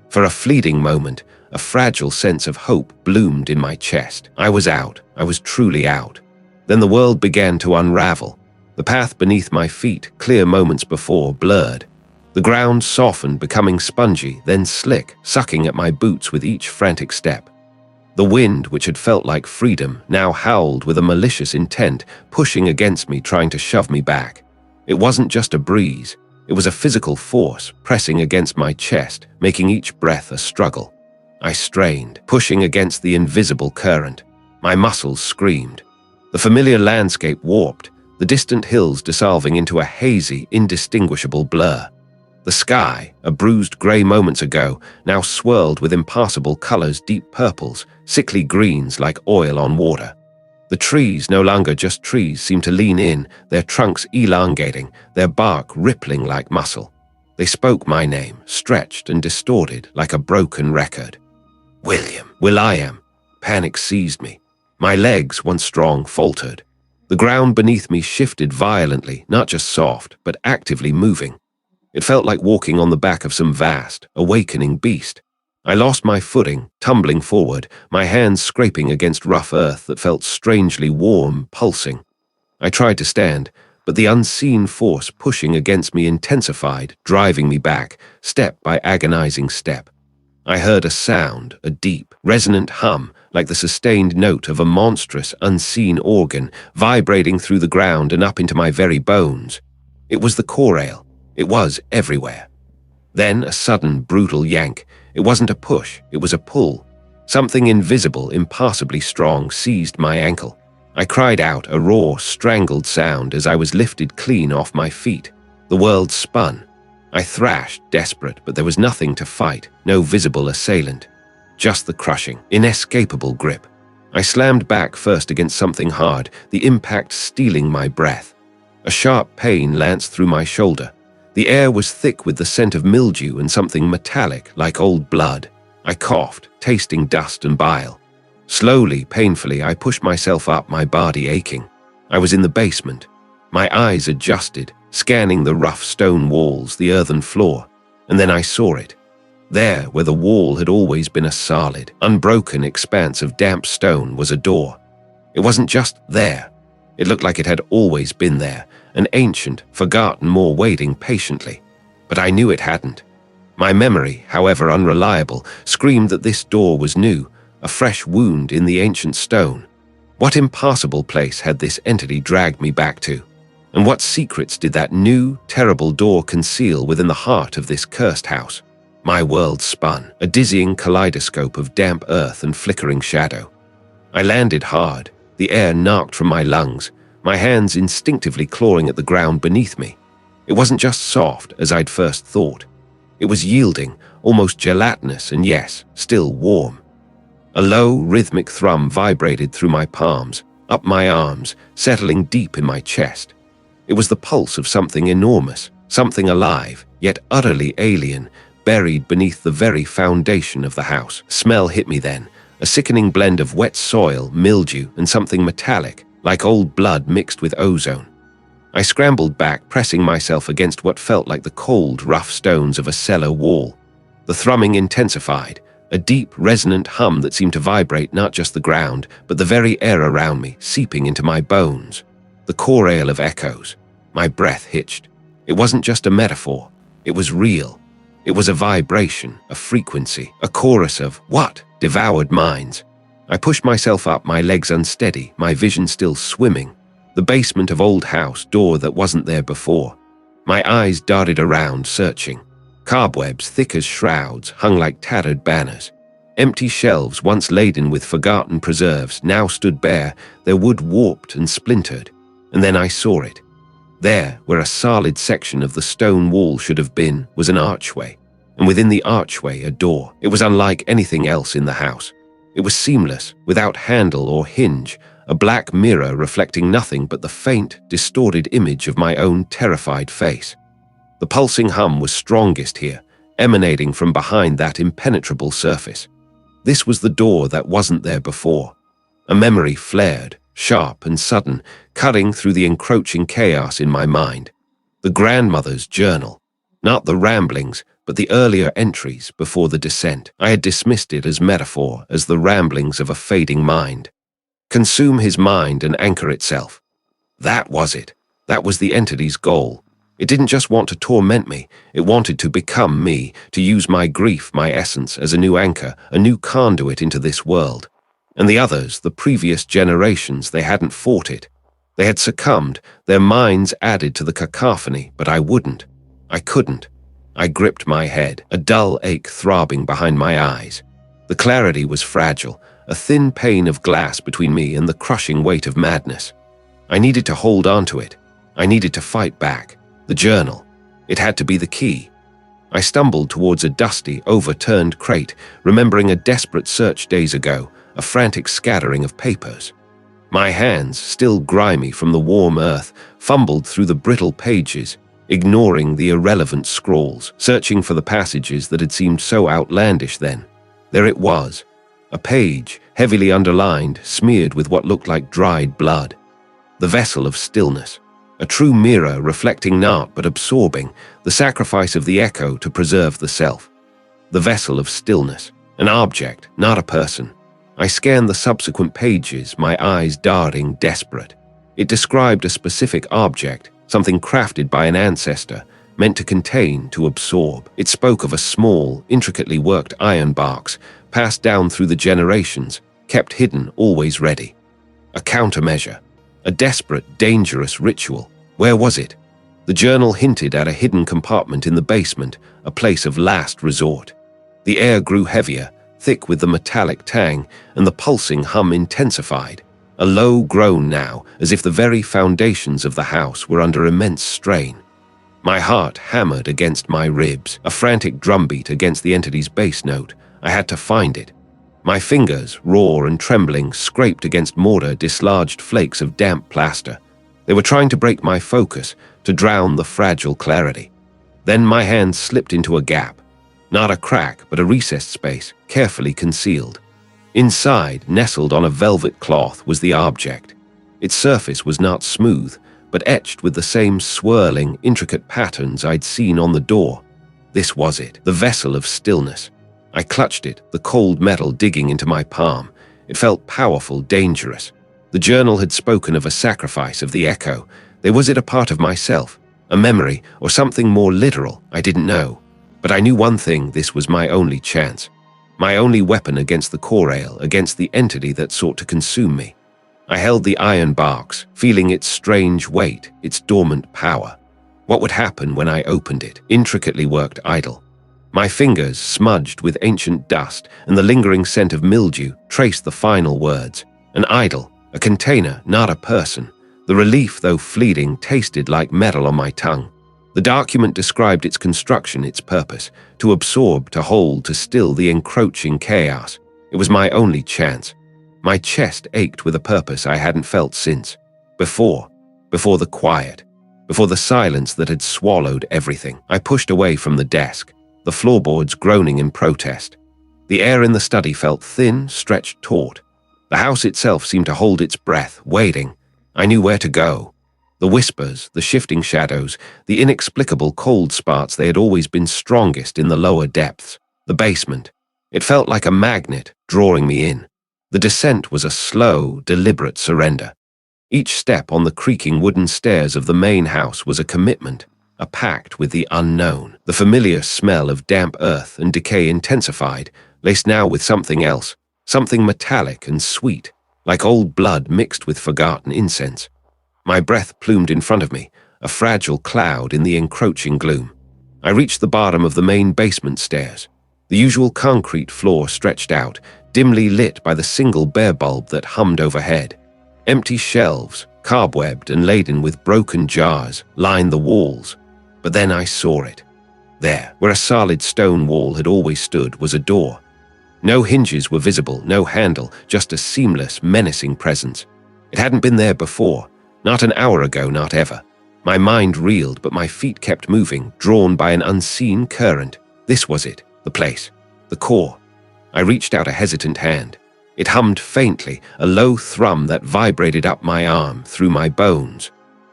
[SPEAKER 1] For a fleeting moment, a fragile sense of hope bloomed in my chest. I was out. I was truly out. Then the world began to unravel. The path beneath my feet, clear moments before, blurred. The ground softened, becoming spongy, then slick, sucking at my boots with each frantic step. The wind, which had felt like freedom, now howled with a malicious intent, pushing against me, trying to shove me back. It wasn't just a breeze. It was a physical force, pressing against my chest, making each breath a struggle. I strained, pushing against the invisible current. My muscles screamed. The familiar landscape warped, the distant hills dissolving into a hazy, indistinguishable blur. The sky, a bruised grey moments ago, now swirled with impassable colours, deep purples, sickly greens like oil on water. The trees, no longer just trees, seemed to lean in, their trunks elongating, their bark rippling like muscle. They spoke my name, stretched and distorted like a broken record. William. Will.I.am. Panic seized me. My legs, once strong, faltered. The ground beneath me shifted violently, not just soft, but actively moving. It felt like walking on the back of some vast, awakening beast. I lost my footing, tumbling forward, my hands scraping against rough earth that felt strangely warm, pulsing. I tried to stand, but the unseen force pushing against me intensified, driving me back, step by agonizing step. I heard a sound, a deep, resonant hum, like the sustained note of a monstrous, unseen organ, vibrating through the ground and up into my very bones. It was the chorale. It was everywhere. Then a sudden, brutal yank. It wasn't a push, it was a pull. Something invisible, impassably strong, seized my ankle. I cried out, a raw, strangled sound as I was lifted clean off my feet. The world spun. I thrashed, desperate, but there was nothing to fight, no visible assailant. Just the crushing, inescapable grip. I slammed back first against something hard, the impact stealing my breath. A sharp pain lanced through my shoulder. The air was thick with the scent of mildew and something metallic, like old blood. I coughed, tasting dust and bile. Slowly, painfully, I pushed myself up, my body aching. I was in the basement. My eyes adjusted, scanning the rough stone walls, the earthen floor. And then I saw it. There, where the wall had always been a solid, unbroken expanse of damp stone, was a door. It wasn't just there. It looked like it had always been there, an ancient, forgotten Moor waiting patiently. But I knew it hadn't. My memory, however unreliable, screamed that this door was new, a fresh wound in the ancient stone. What impassable place had this entity dragged me back to? And what secrets did that new, terrible door conceal within the heart of this cursed house? My world spun, a dizzying kaleidoscope of damp earth and flickering shadow. I landed hard, the air knocked from my lungs, my hands instinctively clawing at the ground beneath me. It wasn't just soft, as I'd first thought. It was yielding, almost gelatinous, and yes, still warm. A low, rhythmic thrum vibrated through my palms, up my arms, settling deep in my chest. It was the pulse of something enormous, something alive, yet utterly alien, buried beneath the very foundation of the house. Smell hit me then, a sickening blend of wet soil, mildew, and something metallic, like old blood mixed with ozone. I scrambled back, pressing myself against what felt like the cold, rough stones of a cellar wall. The thrumming intensified, a deep, resonant hum that seemed to vibrate not just the ground, but the very air around me, seeping into my bones. The chorale of echoes. My breath hitched. It wasn't just a metaphor. It was real. It was a vibration, a frequency, a chorus of, what? Devoured minds. I pushed myself up, my legs unsteady, my vision still swimming. The basement of old house, door that wasn't there before. My eyes darted around, searching. Cobwebs, thick as shrouds, hung like tattered banners. Empty shelves, once laden with forgotten preserves, now stood bare, their wood warped and splintered. And then I saw it. There, where a solid section of the stone wall should have been, was an archway. And within the archway, a door. It was unlike anything else in the house. It was seamless, without handle or hinge, a black mirror reflecting nothing but the faint, distorted image of my own terrified face. The pulsing hum was strongest here, emanating from behind that impenetrable surface. This was the door that wasn't there before. A memory flared, sharp and sudden, cutting through the encroaching chaos in my mind. The grandmother's journal. Not the ramblings, but the earlier entries before the descent. I had dismissed it as metaphor, as the ramblings of a fading mind. Consume his mind and anchor itself. That was it. That was the entity's goal. It didn't just want to torment me, it wanted to become me, to use my grief, my essence, as a new anchor, a new conduit into this world. And the others, the previous generations, they hadn't fought it. They had succumbed, their minds added to the cacophony, but I wouldn't. I couldn't. I gripped my head, a dull ache throbbing behind my eyes. The clarity was fragile, a thin pane of glass between me and the crushing weight of madness. I needed to hold on to it. I needed to fight back. The journal. It had to be the key. I stumbled towards a dusty, overturned crate, remembering a desperate search days ago, a frantic scattering of papers. My hands, still grimy from the warm earth, fumbled through the brittle pages, ignoring the irrelevant scrawls, searching for the passages that had seemed so outlandish then. There it was. A page, heavily underlined, smeared with what looked like dried blood. The vessel of stillness. A true mirror reflecting not but absorbing, the sacrifice of the echo to preserve the self. The vessel of stillness. An object, not a person. I scanned the subsequent pages, my eyes darting, desperate. It described a specific object, something crafted by an ancestor, meant to contain, to absorb. It spoke of a small, intricately worked iron box, passed down through the generations, kept hidden, always ready. A countermeasure. A desperate, dangerous ritual. Where was it? The journal hinted at a hidden compartment in the basement, a place of last resort. The air grew heavier, thick with the metallic tang, and the pulsing hum intensified. A low groan now, as if the very foundations of the house were under immense strain. My heart hammered against my ribs, a frantic drumbeat against the entity's bass note. I had to find it. My fingers, raw and trembling, scraped against mortar dislodged flakes of damp plaster. They were trying to break my focus, to drown the fragile clarity. Then my hand slipped into a gap. Not a crack, but a recessed space, carefully concealed. Inside, nestled on a velvet cloth, was the object. Its surface was not smooth, but etched with the same swirling, intricate patterns I'd seen on the door. This was it, the vessel of stillness. I clutched it, the cold metal digging into my palm. It felt powerful, dangerous. The journal had spoken of a sacrifice of the echo. Was it a part of myself, a memory, or something more literal? I didn't know. But I knew one thing: this was my only chance. My only weapon against the Corail, against the entity that sought to consume me. I held the iron box, feeling its strange weight, its dormant power. What would happen when I opened it, intricately worked idol? My fingers, smudged with ancient dust and the lingering scent of mildew, traced the final words. An idol, a container, not a person. The relief, though fleeting, tasted like metal on my tongue. The document described its construction, its purpose: to absorb, to hold, to still the encroaching chaos. It was my only chance. My chest ached with a purpose I hadn't felt since. Before the quiet, before the silence that had swallowed everything. I pushed away from the desk, the floorboards groaning in protest. The air in the study felt thin, stretched taut. The house itself seemed to hold its breath, waiting. I knew where to go. The whispers, the shifting shadows, the inexplicable cold spots, they had always been strongest in the lower depths. The basement. It felt like a magnet, drawing me in. The descent was a slow, deliberate surrender. Each step on the creaking wooden stairs of the main house was a commitment, a pact with the unknown. The familiar smell of damp earth and decay intensified, laced now with something else, something metallic and sweet, like old blood mixed with forgotten incense. My breath plumed in front of me, a fragile cloud in the encroaching gloom. I reached the bottom of the main basement stairs. The usual concrete floor stretched out, dimly lit by the single bare bulb that hummed overhead. Empty shelves, cobwebbed and laden with broken jars, lined the walls. But then I saw it. There, where a solid stone wall had always stood, was a door. No hinges were visible, no handle, just a seamless, menacing presence. It hadn't been there before. Not an hour ago, not ever. My mind reeled, but my feet kept moving, drawn by an unseen current. This was it, the place, the core. I reached out a hesitant hand. It hummed faintly, a low thrum that vibrated up my arm, through my bones.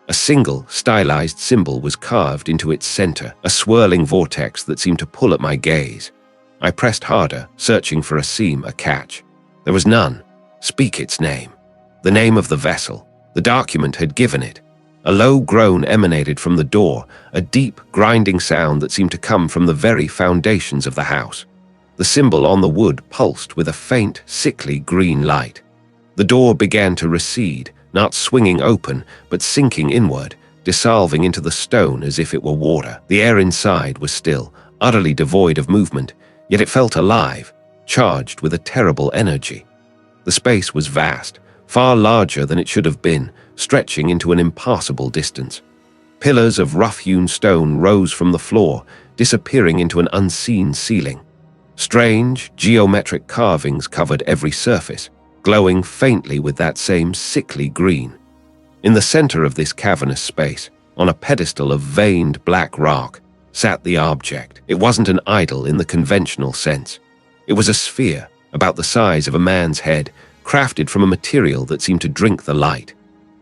[SPEAKER 1] A single, stylized symbol was carved into its center, a swirling vortex that seemed to pull at my gaze. I pressed harder, searching for a seam, a catch. There was none. Speak its name. The name of the vessel. The document had given it. A low groan emanated from the door, a deep, grinding sound that seemed to come from the very foundations of the house. The symbol on the wood pulsed with a faint, sickly green light. The door began to recede, not swinging open, but sinking inward, dissolving into the stone as if it were water. The air inside was still, utterly devoid of movement, yet it felt alive, charged with a terrible energy. The space was vast, far larger than it should have been, stretching into an impassable distance. Pillars of rough-hewn stone rose from the floor, disappearing into an unseen ceiling. Strange, geometric carvings covered every surface, glowing faintly with that same sickly green. In the center of this cavernous space, on a pedestal of veined black rock, sat the object. It wasn't an idol in the conventional sense. It was a sphere, about the size of a man's head, crafted from a material that seemed to drink the light.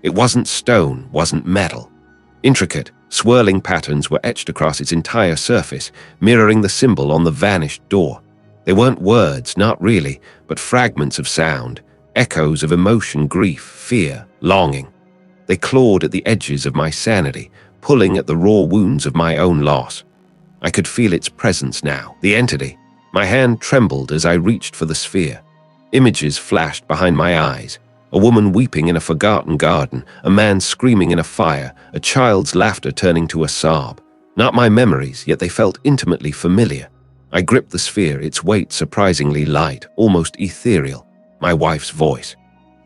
[SPEAKER 1] It wasn't stone, wasn't metal. Intricate, swirling patterns were etched across its entire surface, mirroring the symbol on the vanished door. They weren't words, not really, but fragments of sound, echoes of emotion, grief, fear, longing. They clawed at the edges of my sanity, pulling at the raw wounds of my own loss. I could feel its presence now, the entity. My hand trembled as I reached for the sphere. Images flashed behind my eyes. A woman weeping in a forgotten garden, a man screaming in a fire, a child's laughter turning to a sob. Not my memories, yet they felt intimately familiar. I gripped the sphere, its weight surprisingly light, almost ethereal. My wife's voice.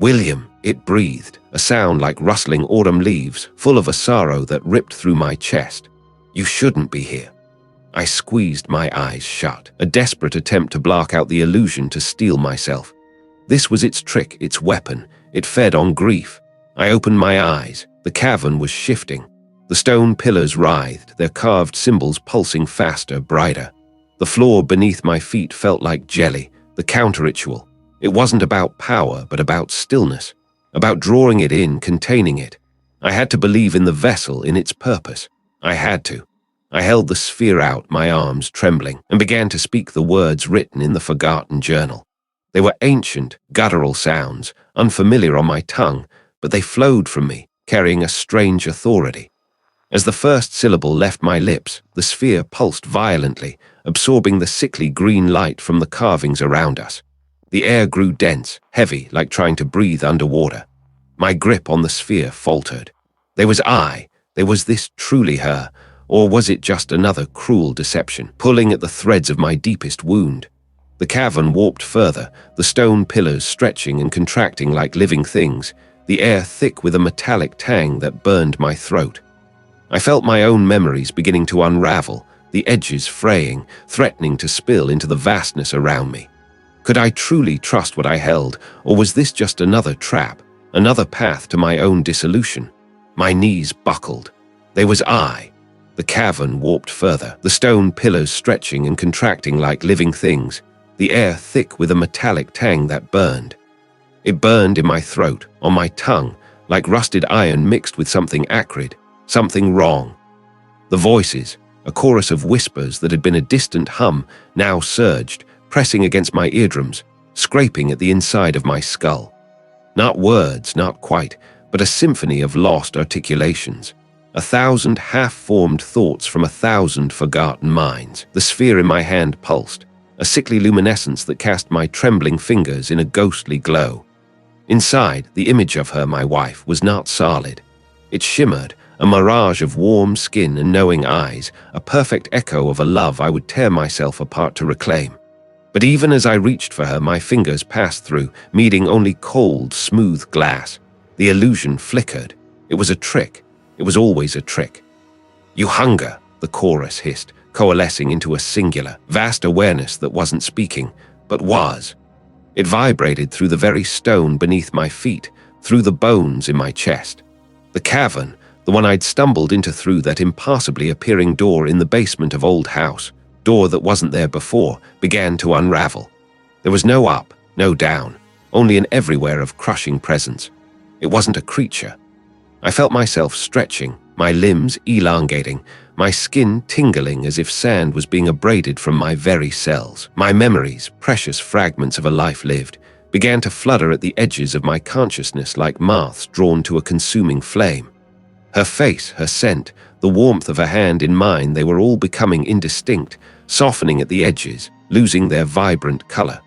[SPEAKER 1] "William," it breathed, a sound like rustling autumn leaves, full of a sorrow that ripped through my chest. "You shouldn't be here." I squeezed my eyes shut, a desperate attempt to block out the illusion, to steel myself. This was its trick, its weapon. It fed on grief. I opened my eyes. The cavern was shifting. The stone pillars writhed, their carved symbols pulsing faster, brighter. The floor beneath my feet felt like jelly, the counter-ritual. It wasn't about power, but about stillness, about drawing it in, containing it. I had to believe in the vessel, in its purpose. I had to. I held the sphere out, my arms trembling, and began to speak the words written in the forgotten journal. They were ancient, guttural sounds, unfamiliar on my tongue, but they flowed from me, carrying a strange authority. As the first syllable left my lips, the sphere pulsed violently, absorbing the sickly green light from the carvings around us. The air grew dense, heavy, like trying to breathe underwater. My grip on the sphere faltered. There was this truly her, or was it just another cruel deception, pulling at the threads of my deepest wound? The cavern warped further, the stone pillars stretching and contracting like living things, the air thick with a metallic tang that burned my throat. I felt my own memories beginning to unravel, the edges fraying, threatening to spill into the vastness around me. Could I truly trust what I held, or was this just another trap, another path to my own dissolution? My knees buckled. There was I. The cavern warped further, the stone pillars stretching and contracting like living things, the air thick with a metallic tang that burned. It burned in my throat, on my tongue, like rusted iron mixed with something acrid, something wrong. The voices, a chorus of whispers that had been a distant hum, now surged, pressing against my eardrums, scraping at the inside of my skull. Not words, not quite, but a symphony of lost articulations. 1,000 half-formed thoughts from 1,000 forgotten minds. The sphere in my hand pulsed, a sickly luminescence that cast my trembling fingers in a ghostly glow. Inside, the image of her, my wife, was not solid. It shimmered, a mirage of warm skin and knowing eyes, a perfect echo of a love I would tear myself apart to reclaim. But even as I reached for her, my fingers passed through, meeting only cold, smooth glass. The illusion flickered. It was a trick. It was always a trick. "You hunger," the chorus hissed, coalescing into a singular, vast awareness that wasn't speaking, but was. It vibrated through the very stone beneath my feet, through the bones in my chest. The cavern, the one I'd stumbled into through that impassably appearing door in the basement of old house, door that wasn't there before, began to unravel. There was no up, no down, only an everywhere of crushing presence. It wasn't a creature. I felt myself stretching, my limbs elongating, my skin tingling as if sand was being abraded from my very cells. My memories, precious fragments of a life lived, began to flutter at the edges of my consciousness like moths drawn to a consuming flame. Her face, her scent, the warmth of her hand in mine, they were all becoming indistinct, softening at the edges, losing their vibrant color.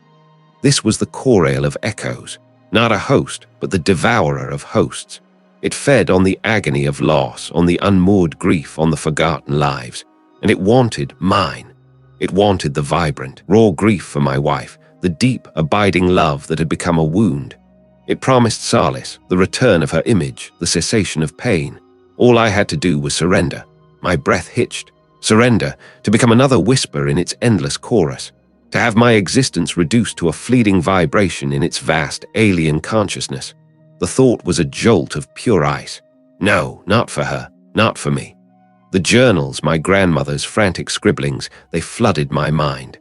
[SPEAKER 1] This was the chorale of echoes, not a host, but the devourer of hosts. It fed on the agony of loss, on the unmoored grief, on the forgotten lives, and it wanted mine. It wanted the vibrant, raw grief for my wife, the deep, abiding love that had become a wound. It promised solace, the return of her image, the cessation of pain. All I had to do was surrender. My breath hitched. Surrender, to become another whisper in its endless chorus, to have my existence reduced to a fleeting vibration in its vast, alien consciousness. The thought was a jolt of pure ice. No, not for her, not for me. The journals, my grandmother's frantic scribblings, they flooded my mind.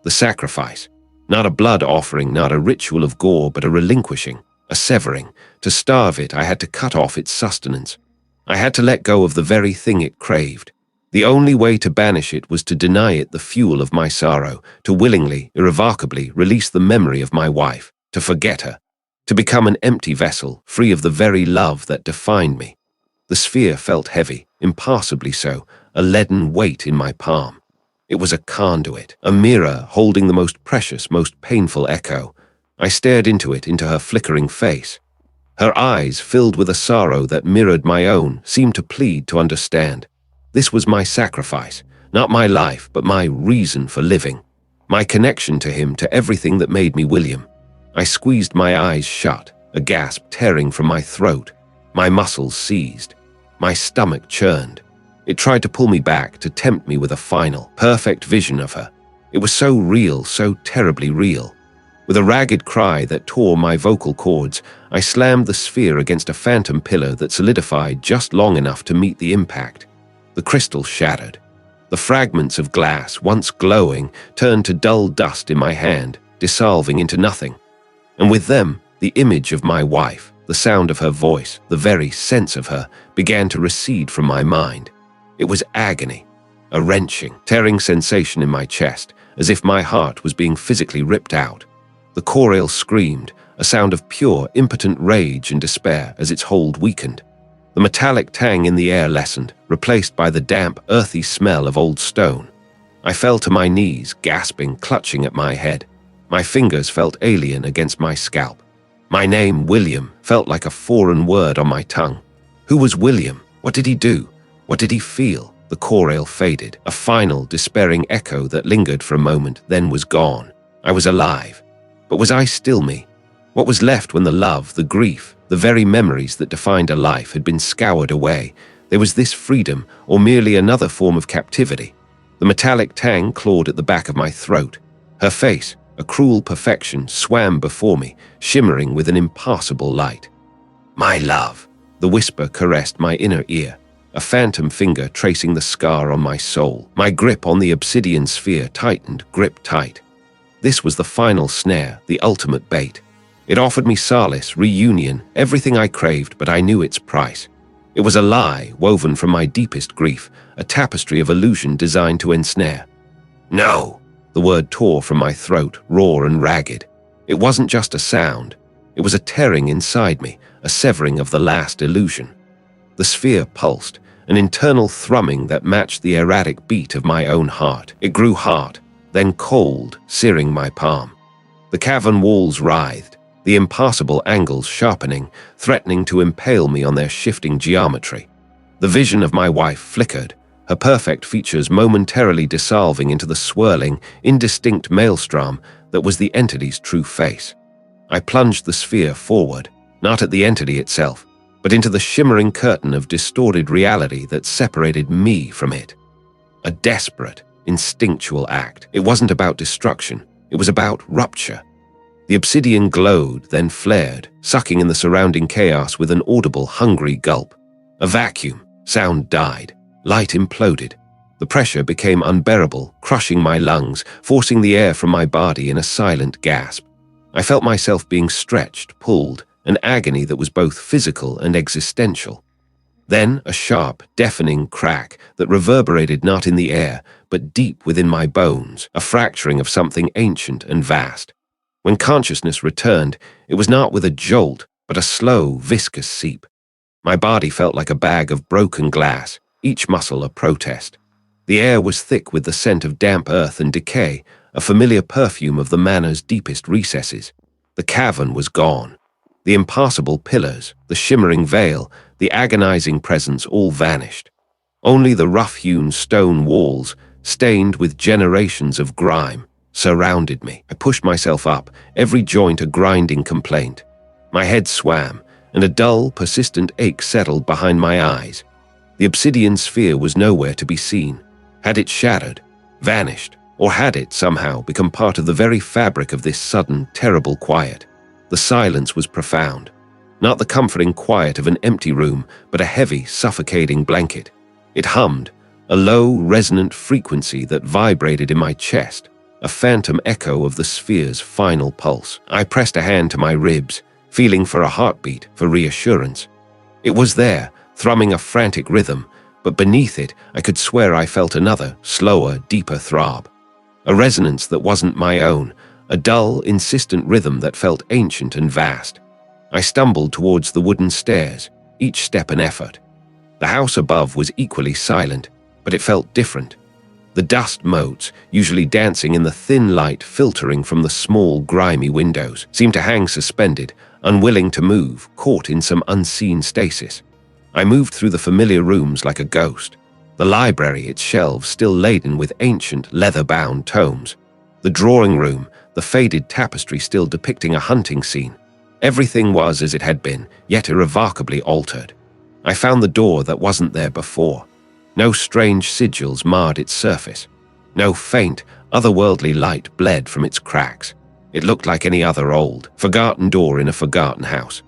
[SPEAKER 1] The sacrifice. Not a blood offering, not a ritual of gore, but a relinquishing, a severing. To starve it, I had to cut off its sustenance. I had to let go of the very thing it craved. The only way to banish it was to deny it the fuel of my sorrow, to willingly, irrevocably release the memory of my wife, to forget her, to become an empty vessel, free of the very love that defined me. The sphere felt heavy, impassably so, a leaden weight in my palm. It was a conduit, a mirror holding the most precious, most painful echo. I stared into it, into her flickering face. Her eyes, filled with a sorrow that mirrored my own, seemed to plead, to understand. This was my sacrifice, not my life, but my reason for living. My connection to him, to everything that made me William. I squeezed my eyes shut, a gasp tearing from my throat. My muscles seized. My stomach churned. It tried to pull me back, to tempt me with a final, perfect vision of her. It was so real, so terribly real. With a ragged cry that tore my vocal cords, I slammed the sphere against a phantom pillar that solidified just long enough to meet the impact. The crystal shattered. The fragments of glass, once glowing, turned to dull dust in my hand, dissolving into nothing. And with them, the image of my wife, the sound of her voice, the very sense of her, began to recede from my mind. It was agony, a wrenching, tearing sensation in my chest, as if my heart was being physically ripped out. The corail screamed, a sound of pure, impotent rage and despair as its hold weakened. The metallic tang in the air lessened, replaced by the damp, earthy smell of old stone. I fell to my knees, gasping, clutching at my head. My fingers felt alien against my scalp. My name, William, felt like a foreign word on my tongue. Who was William? What did he do? What did he feel? The corail faded, a final, despairing echo that lingered for a moment, then was gone. I was alive. But was I still me? What was left when the love, the grief, the very memories that defined a life had been scoured away? There was this freedom, or merely another form of captivity. The metallic tang clawed at the back of my throat. Her face, a cruel perfection, swam before me, shimmering with an impassable light. My love, the whisper caressed my inner ear, a phantom finger tracing the scar on my soul. My grip on the obsidian sphere tightened, gripped tight. This was the final snare, the ultimate bait. It offered me solace, reunion, everything I craved, but I knew its price. It was a lie woven from my deepest grief, a tapestry of illusion designed to ensnare. No! The word tore from my throat, raw and ragged. It wasn't just a sound. It was a tearing inside me, a severing of the last illusion. The sphere pulsed, an internal thrumming that matched the erratic beat of my own heart. It grew hot, then cold, searing my palm. The cavern walls writhed, the impassable angles sharpening, threatening to impale me on their shifting geometry. The vision of my wife flickered, her perfect features momentarily dissolving into the swirling, indistinct maelstrom that was the entity's true face. I plunged the sphere forward, not at the entity itself, but into the shimmering curtain of distorted reality that separated me from it. A desperate, instinctual act. It wasn't about destruction, it was about rupture. The obsidian glowed, then flared, sucking in the surrounding chaos with an audible, hungry gulp. A vacuum. Sound died. Light imploded. The pressure became unbearable, crushing my lungs, forcing the air from my body in a silent gasp. I felt myself being stretched, pulled, an agony that was both physical and existential. Then a sharp, deafening crack that reverberated not in the air, but deep within my bones, a fracturing of something ancient and vast. When consciousness returned, it was not with a jolt, but a slow, viscous seep. My body felt like a bag of broken glass, each muscle a protest. The air was thick with the scent of damp earth and decay, a familiar perfume of the manor's deepest recesses. The cavern was gone. The impassable pillars, the shimmering veil, the agonizing presence all vanished. Only the rough-hewn stone walls, stained with generations of grime, surrounded me. I pushed myself up, every joint a grinding complaint. My head swam, and a dull, persistent ache settled behind my eyes. The obsidian sphere was nowhere to be seen. Had it shattered, vanished, or had it somehow become part of the very fabric of this sudden, terrible quiet? The silence was profound. Not the comforting quiet of an empty room, but a heavy, suffocating blanket. It hummed, a low, resonant frequency that vibrated in my chest, a phantom echo of the sphere's final pulse. I pressed a hand to my ribs, feeling for a heartbeat, for reassurance. It was there, thrumming a frantic rhythm, but beneath it, I could swear I felt another, slower, deeper throb. A resonance that wasn't my own, a dull, insistent rhythm that felt ancient and vast. I stumbled towards the wooden stairs, each step an effort. The house above was equally silent, but it felt different. The dust motes, usually dancing in the thin light filtering from the small, grimy windows, seemed to hang suspended, unwilling to move, caught in some unseen stasis. I moved through the familiar rooms like a ghost. The library, its shelves still laden with ancient, leather-bound tomes. The drawing room, the faded tapestry still depicting a hunting scene. Everything was as it had been, yet irrevocably altered. I found the door that wasn't there before. No strange sigils marred its surface. No faint, otherworldly light bled from its cracks. It looked like any other old, forgotten door in a forgotten house.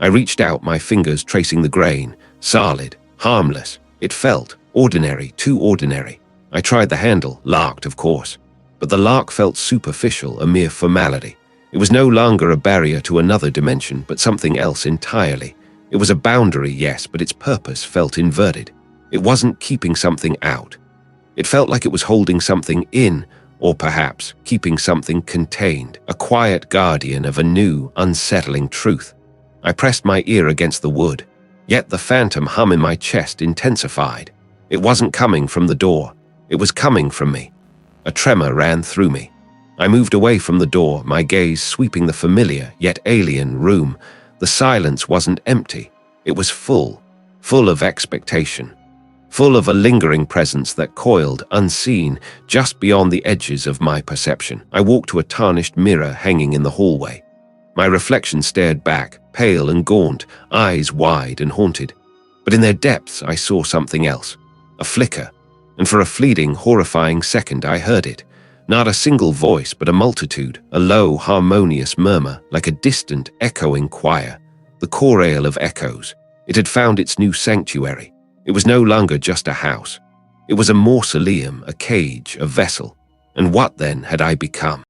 [SPEAKER 1] I reached out, my fingers tracing the grain, solid, harmless. It felt ordinary, too ordinary. I tried the handle, locked of course. But the lock felt superficial, a mere formality. It was no longer a barrier to another dimension, but something else entirely. It was a boundary, yes, but its purpose felt inverted. It wasn't keeping something out. It felt like it was holding something in, or perhaps keeping something contained, a quiet guardian of a new, unsettling truth. I pressed my ear against the wood, yet the phantom hum in my chest intensified. It wasn't coming from the door. It was coming from me. A tremor ran through me. I moved away from the door, my gaze sweeping the familiar yet alien room. The silence wasn't empty. It was full of expectation, full of a lingering presence that coiled, unseen, just beyond the edges of my perception. I walked to a tarnished mirror hanging in the hallway. My reflection stared back, pale and gaunt, eyes wide and haunted. But in their depths I saw something else, a flicker. And for a fleeting, horrifying second I heard it. Not a single voice, but a multitude, a low, harmonious murmur, like a distant, echoing choir. The chorale of echoes. It had found its new sanctuary. It was no longer just a house. It was a mausoleum, a cage, a vessel. And what then had I become?